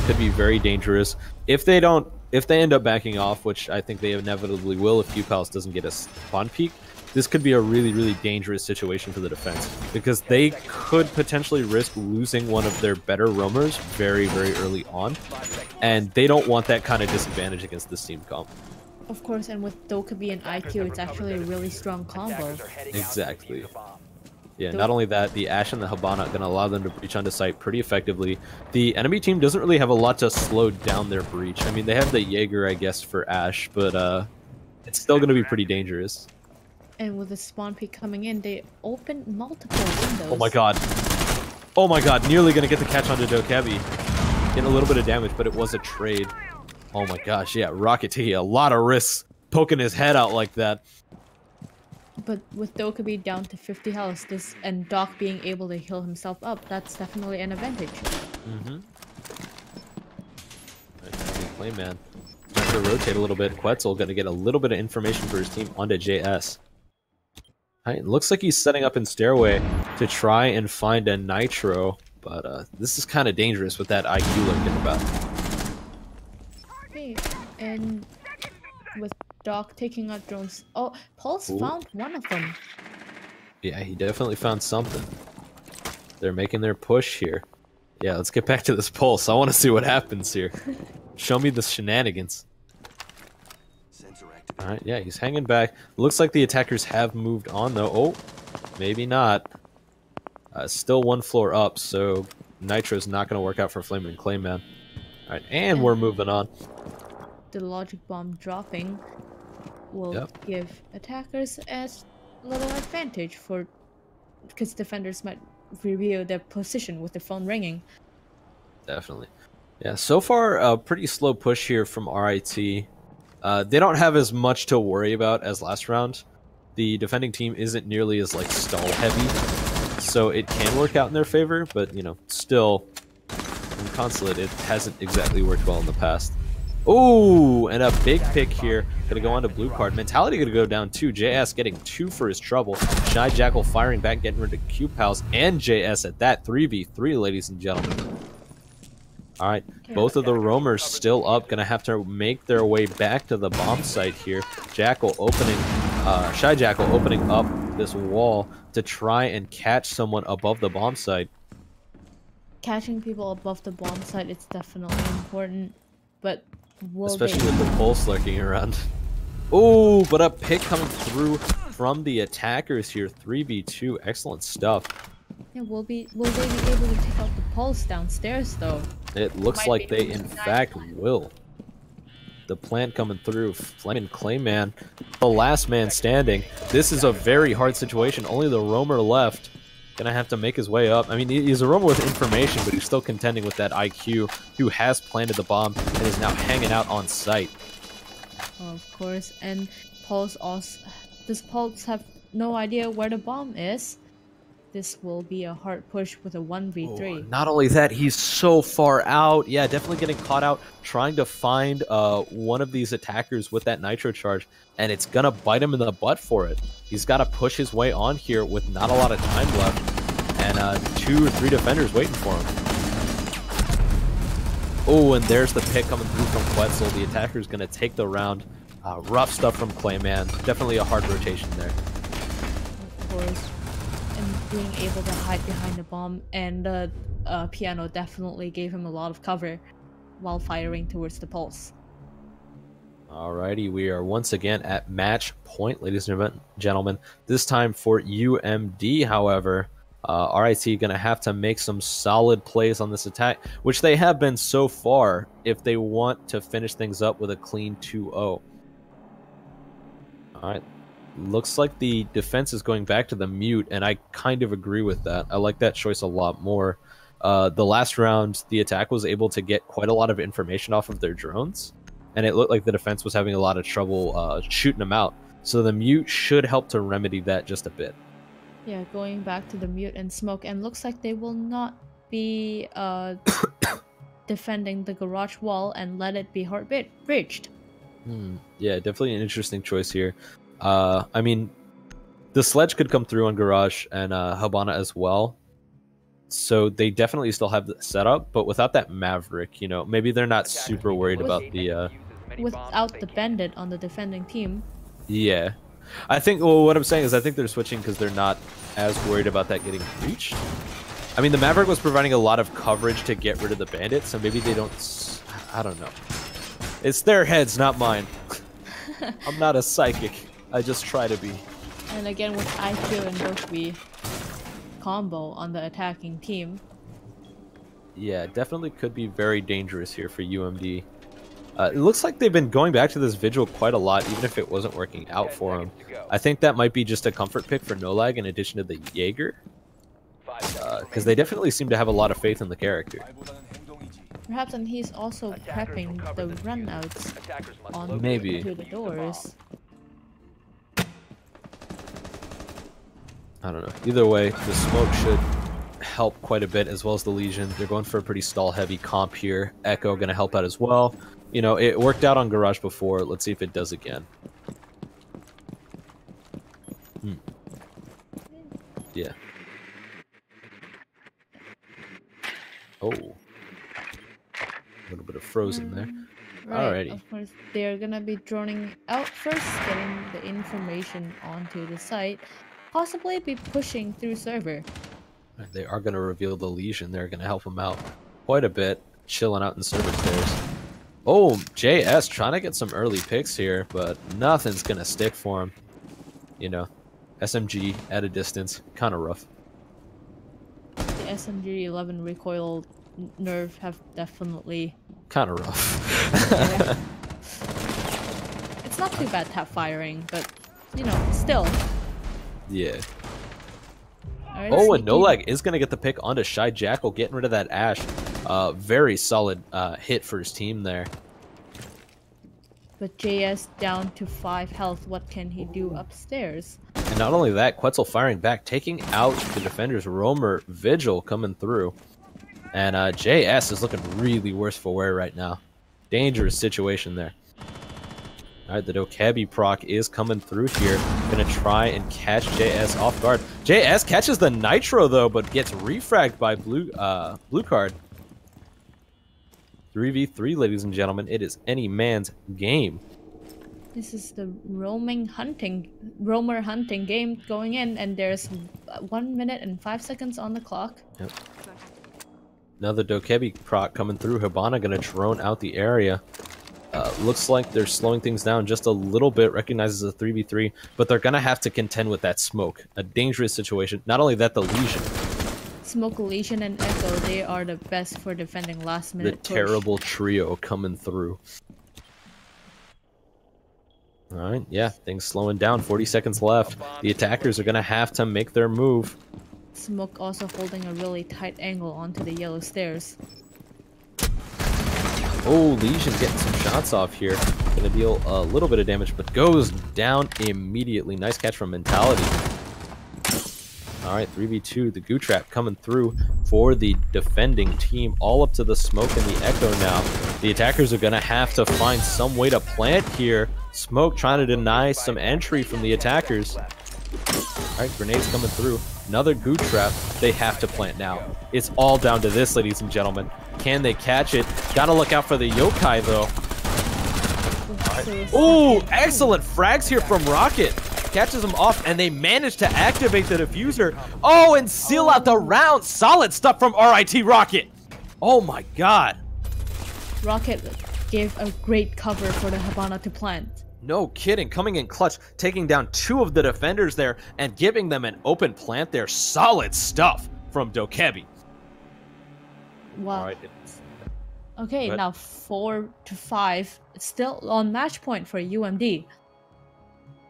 Could be very dangerous. If they end up backing off, which I think they inevitably will if Q-Pals doesn't get a spawn peak, this could be a really, really dangerous situation for the defense. Because they could potentially risk losing one of their better roamers very, very early on. And they don't want that kind of disadvantage against this team comp. Of course, and with Dokkaebi and IQ, it's actually a really strong combo. Exactly. Yeah, not only that, the Ashe and the Habana are going to allow them to breach onto site pretty effectively. The enemy team doesn't really have a lot to slow down their breach. I mean, they have the Jaeger, I guess, for Ashe, but it's still going to be pretty dangerous. And with the spawn peak coming in, they open multiple windows. Oh my god. Oh my god, nearly going to get the catch onto Dokkaebi. Getting a little bit of damage, but it was a trade. Oh my gosh, yeah, Rocket T, a lot of risks poking his head out like that. But with Dokkaebi down to 50 health, and Doc being able to heal himself up, that's definitely an advantage. Playman. Trying to rotate a little bit. Quetzal going to get a little bit of information for his team onto JS. Right, looks like he's setting up in Stairway to try and find a Nitro, but this is kind of dangerous with that IQ lurking about. Okay, and with Doc taking out drones. Oh, Pulse found one of them. Yeah, he definitely found something. They're making their push here. Yeah, let's get back to this Pulse. I want to see what happens here. Show me the shenanigans. Alright, yeah, he's hanging back. Looks like the attackers have moved on, though. Oh, maybe not. Still one floor up, so Nitro's not going to work out for Flame and Clayman. All right, and we're moving on. The logic bomb dropping will give attackers a little advantage because defenders might review their position with the phone ringing. Definitely. Yeah, so far a pretty slow push here from RIT. They don't have as much to worry about as last round. The defending team isn't nearly as like stall heavy, so it can work out in their favor, but you know, still in Consulate it hasn't exactly worked well in the past. Oh, and a big pick here. Gonna go on to blue card. Mentality gonna go down too. JS getting 2 for his trouble. Shy Jackal firing back, getting rid of Q Pals and JS at that. 3v3, ladies and gentlemen. All right, both of the roamers still up. Gonna have to make their way back to the bomb site here. Jackal opening, Shy Jackal opening up this wall to try and catch someone above the bomb site. Catching people above the bomb site is definitely important, but especially with the pulse lurking around. Oh, but a pick coming through from the attackers here. 3v2, excellent stuff. Yeah, will they be able to take out the pulse downstairs though? It looks like they in fact will. The plant coming through. Flame and Clayman, the last man standing. This is a very hard situation. Only the roamer left. Gonna have to make his way up. I mean, he's a roamer with information, but he's still contending with that IQ, who has planted the bomb and is now hanging out on site. Oh, of course, and Pulse also. Does Pulse have no idea where the bomb is? This will be a hard push with a 1v3. Oh, not only that, he's so far out. Yeah, definitely getting caught out trying to find one of these attackers with that nitro charge, and it's gonna bite him in the butt for it. He's got to push his way on here with not a lot of time left, and 2 or 3 defenders waiting for him. Oh, and there's the pick coming through from Quetzal. The attacker's gonna take the round. Rough stuff from Clayman. Definitely a hard rotation there. Of course. And being able to hide behind the bomb and the piano definitely gave him a lot of cover while firing towards the pulse. Alrighty, we are once again at match point, ladies and gentlemen. This time for UMD, however, RIT going to have to make some solid plays on this attack, which they have been so far if they want to finish things up with a clean 2-0. Alright. Looks like the defense is going back to the mute, and I kind of agree with that. I like that choice a lot more. The last round, the attack was able to get quite a lot of information off of their drones, and it looked like the defense was having a lot of trouble shooting them out. So the mute should help to remedy that just a bit. Yeah, going back to the mute and smoke, and looks like they will not be defending the garage wall and let it be hard breached. Yeah, definitely an interesting choice here. I mean, the sledge could come through on Garage and Habana as well. So they definitely still have the setup, but without that Maverick, you know, maybe they're not super worried about the... Without the Bandit on the defending team. Yeah. I think, well, what I'm saying is I think they're switching because they're not as worried about that getting breached. I mean, the Maverick was providing a lot of coverage to get rid of the Bandit, so maybe they don't... I don't know. It's their heads, not mine. I'm not a psychic. I just try to be. And again, with IQ and Roshbi combo on the attacking team. Yeah, definitely could be very dangerous here for UMD. It looks like they've been going back to this Vigil quite a lot, even if it wasn't working out for them. I think that might be just a comfort pick for No Lag in addition to the Jaeger. Because they definitely seem to have a lot of faith in the character. Perhaps, and he's also prepping the runouts on maybe to the doors. I don't know. Either way, the smoke should help quite a bit, as well as the Legion. They're going for a pretty stall-heavy comp here. Echo going to help out as well. You know, it worked out on Garage before. Let's see if it does again. Yeah. Oh. A little bit of frozen there. Right, Alrighty. of course, they're gonna be droning out first, getting the information onto the site, possibly be pushing through server. They are going to reveal the Legion. They're going to help him out quite a bit, chilling out in server stairs. Oh, JS trying to get some early picks here, but nothing's going to stick for him. You know, SMG at a distance, kind of rough. SMG-11 recoil nerf have definitely kind of rough. yeah. It's not too bad tap firing, but you know, still. Yeah. Right, Oh, and No Lag is going to get the pick onto Shy Jackal, getting rid of that Ash. Very solid hit for his team there. But JS down to 5 health. What can he do upstairs? And not only that, Quetzal firing back, taking out the defenders. Roamer, Vigil coming through. And JS is looking really worse for wear right now. Dangerous situation there. Alright, the Dokkaebi proc is coming through here. Gonna try and catch JS off guard. JS catches the Nitro though, but gets refragged by blue card. 3v3, ladies and gentlemen. It is any man's game. This is the roamer hunting game going in, and there's 1 minute and 5 seconds on the clock. Yep. Another Dokkaebi proc coming through. Hibana gonna drone out the area. Looks like they're slowing things down just a little bit. Recognizes a 3v3, but they're gonna have to contend with that smoke. A dangerous situation. Not only that, the Legion. Smoke, Legion, and Echo, they are the best for defending last minute The terrible trio coming through. Alright, yeah, things slowing down. 40 seconds left. The attackers are gonna have to make their move. Smoke also holding a really tight angle onto the yellow stairs. Oh, Legion getting some shots off here. Gonna deal a little bit of damage, but goes down immediately. Nice catch from Mentality. Alright, 3v2. The Goo Trap coming through for the defending team. All up to the Smoke and the Echo now. The attackers are gonna have to find some way to plant here. Smoke trying to deny some entry from the attackers. Alright, grenades coming through. Another Goo Trap. They have to plant now. It's all down to this, ladies and gentlemen. Can they catch it? Gotta look out for the Yokai, though. Right. Ooh, excellent frags here from Rocket. Catches them off, and they manage to activate the diffuser. Oh, and seal out the round. Solid stuff from RIT Rocket. Oh my god. Rocket gave a great cover for the Hibana to plant. No kidding, coming in clutch, taking down 2 of the defenders there and giving them an open plant there. Solid stuff from Dokkaebi. Wow. All right. Okay, now 4 to 5. It's still on match point for UMD.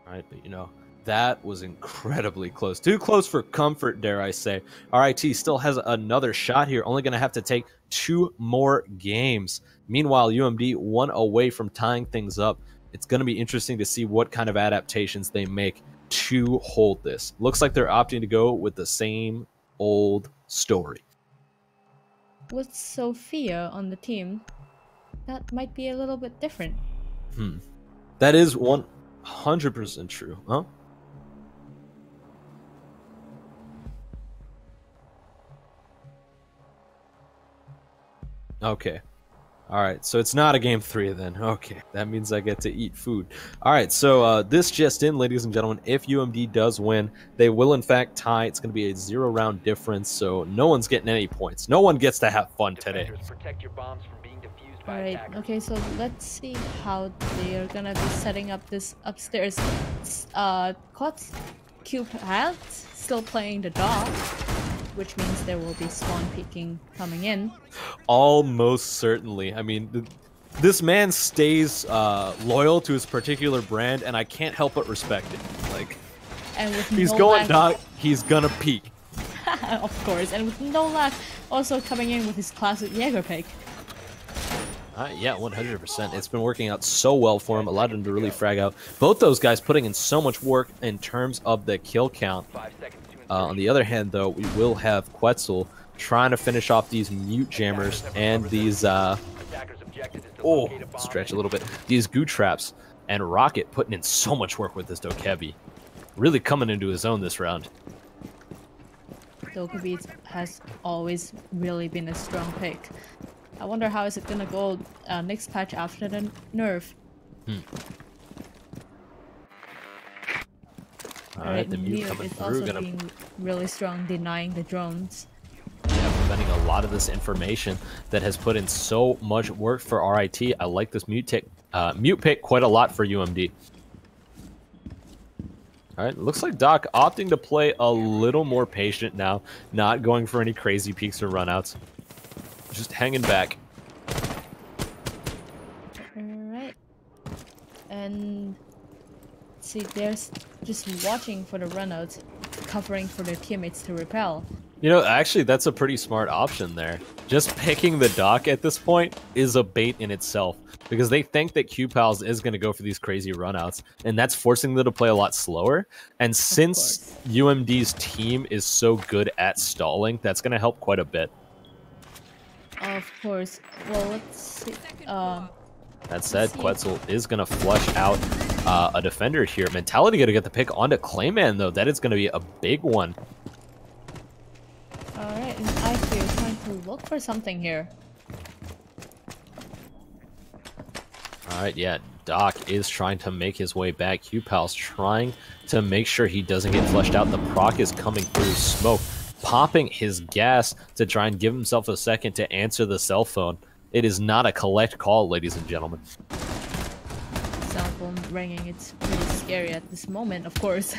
All right, but you know, that was incredibly close. Too close for comfort, dare I say. RIT still has another shot here, only going to have to take 2 more games. Meanwhile, UMD 1 away from tying things up. It's going to be interesting to see what kind of adaptations they make to hold this. Looks like they're opting to go with the same old story. With Sophia on the team, that might be a little bit different. That is 100% true, huh? Okay. Alright, so it's not a game 3 then. Okay, that means I get to eat food. Alright, so this just in, ladies and gentlemen, if UMD does win, they will in fact tie. It's going to be a 0-round difference, so no one's getting any points. No one gets to have fun today. Alright, okay, so let's see how they are going to be setting up this upstairs. Quats Cube hat still playing the dog, which means there will be spawn peeking coming in. Almost certainly. I mean, this man stays loyal to his particular brand, and I can't help but respect it. Like, and with he's no going lag, dog, he's gonna peek. of course, and with no lag, also coming in with his classic Jaeger pick. Yeah, 100%. It's been working out so well for him. Allowed him to really frag out. Both those guys putting in so much work in terms of the kill count. On the other hand, though, we will have Quetzal trying to finish off these mute jammers and these, stretch a little bit, these Goo Traps, and Rocket putting in so much work with this Dokkaebi. Really coming into his own this round. Dokkaebi has always really been a strong pick. I wonder how is it gonna go next patch after the nerf. Alright, the mute coming is through. also being really strong, denying the drones. Yeah, preventing a lot of this information that has put in so much work for RIT. I like this mute pick quite a lot for UMD. All right, looks like Doc opting to play a little more patient now, not going for any crazy peeks or runouts. Just hanging back. Alright. And see, there's just watching for the runouts, covering for their teammates to repel. You know, actually, that's a pretty smart option there. Just picking the Doc at this point is a bait in itself, because they think that QPals is going to go for these crazy runouts, and that's forcing them to play a lot slower. And since UMD's team is so good at stalling, that's going to help quite a bit. Of course. Well, let's see. That said, Quetzal is going to flush out a defender here. Mentality going to get the pick onto Clayman, though. That is going to be a big one. Alright, and IQ is trying to look for something here. Alright, yeah, Doc is trying to make his way back. QPal's trying to make sure he doesn't get flushed out. The proc is coming through smoke, popping his gas to try and give himself a second to answer the cell phone. It is not a collect call, ladies and gentlemen. Cell phone ringing, it's pretty scary at this moment, of course.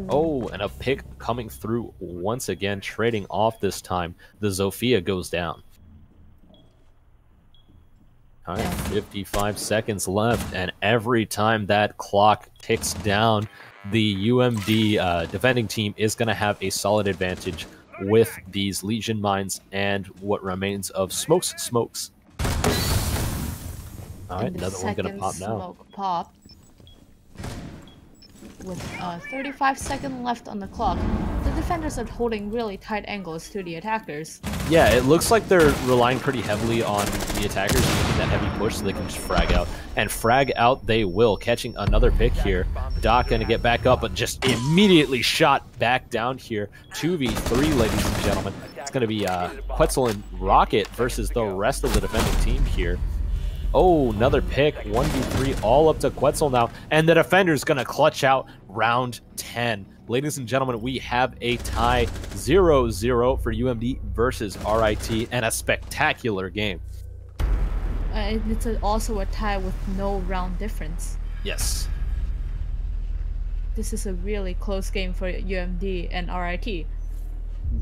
Oh, and a pick coming through once again, trading off this time. The Zofia goes down. All right, 55 seconds left, and every time that clock ticks down, the UMD defending team is going to have a solid advantage with these Legion mines and what remains of smokes. All right, another one going to pop now. Smoke pop. With 35 seconds left on the clock, the defenders are holding really tight angles to the attackers. Yeah, it looks like they're relying pretty heavily on the attackers using that heavy push so they can just frag out. And frag out they will, catching another pick here. Doc going to get back up, but just immediately shot back down here. 2v3, ladies and gentlemen. It's going to be Quetzal and Rocket versus the rest of the defending team here. Oh, another pick, 1v3, all up to Quetzal now, and the defender's going to clutch out round 10. Ladies and gentlemen, we have a tie 0-0 for UMD versus RIT, and a spectacular game. It's also a tie with no round difference. Yes. This is a really close game for UMD and RIT. You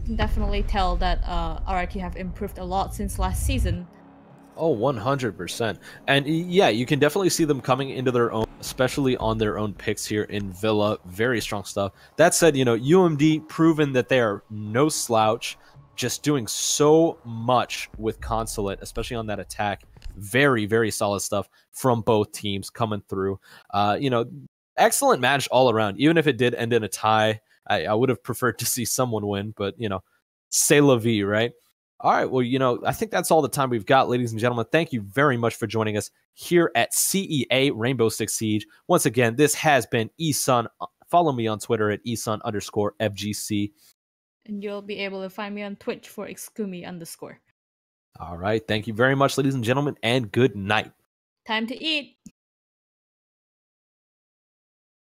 can definitely tell that RIT have improved a lot since last season. Oh, 100%. And yeah, you can definitely see them coming into their own, especially on their own picks here in Villa. Very strong stuff. That said, you know, UMD proven that they are no slouch, just doing so much with Consulate, especially on that attack. Very, very solid stuff from both teams coming through. You know, excellent match all around. Even if it did end in a tie, I would have preferred to see someone win, but, you know, c'est la vie, right? All right, well, you know, I think that's all the time we've got, ladies and gentlemen. Thank you very much for joining us here at CEA Rainbow Six Siege. Once again, this has been eSun. Follow me on Twitter at eSun_FGC. And you'll be able to find me on Twitch for Excumi_. All right, thank you very much, ladies and gentlemen, and good night. Time to eat!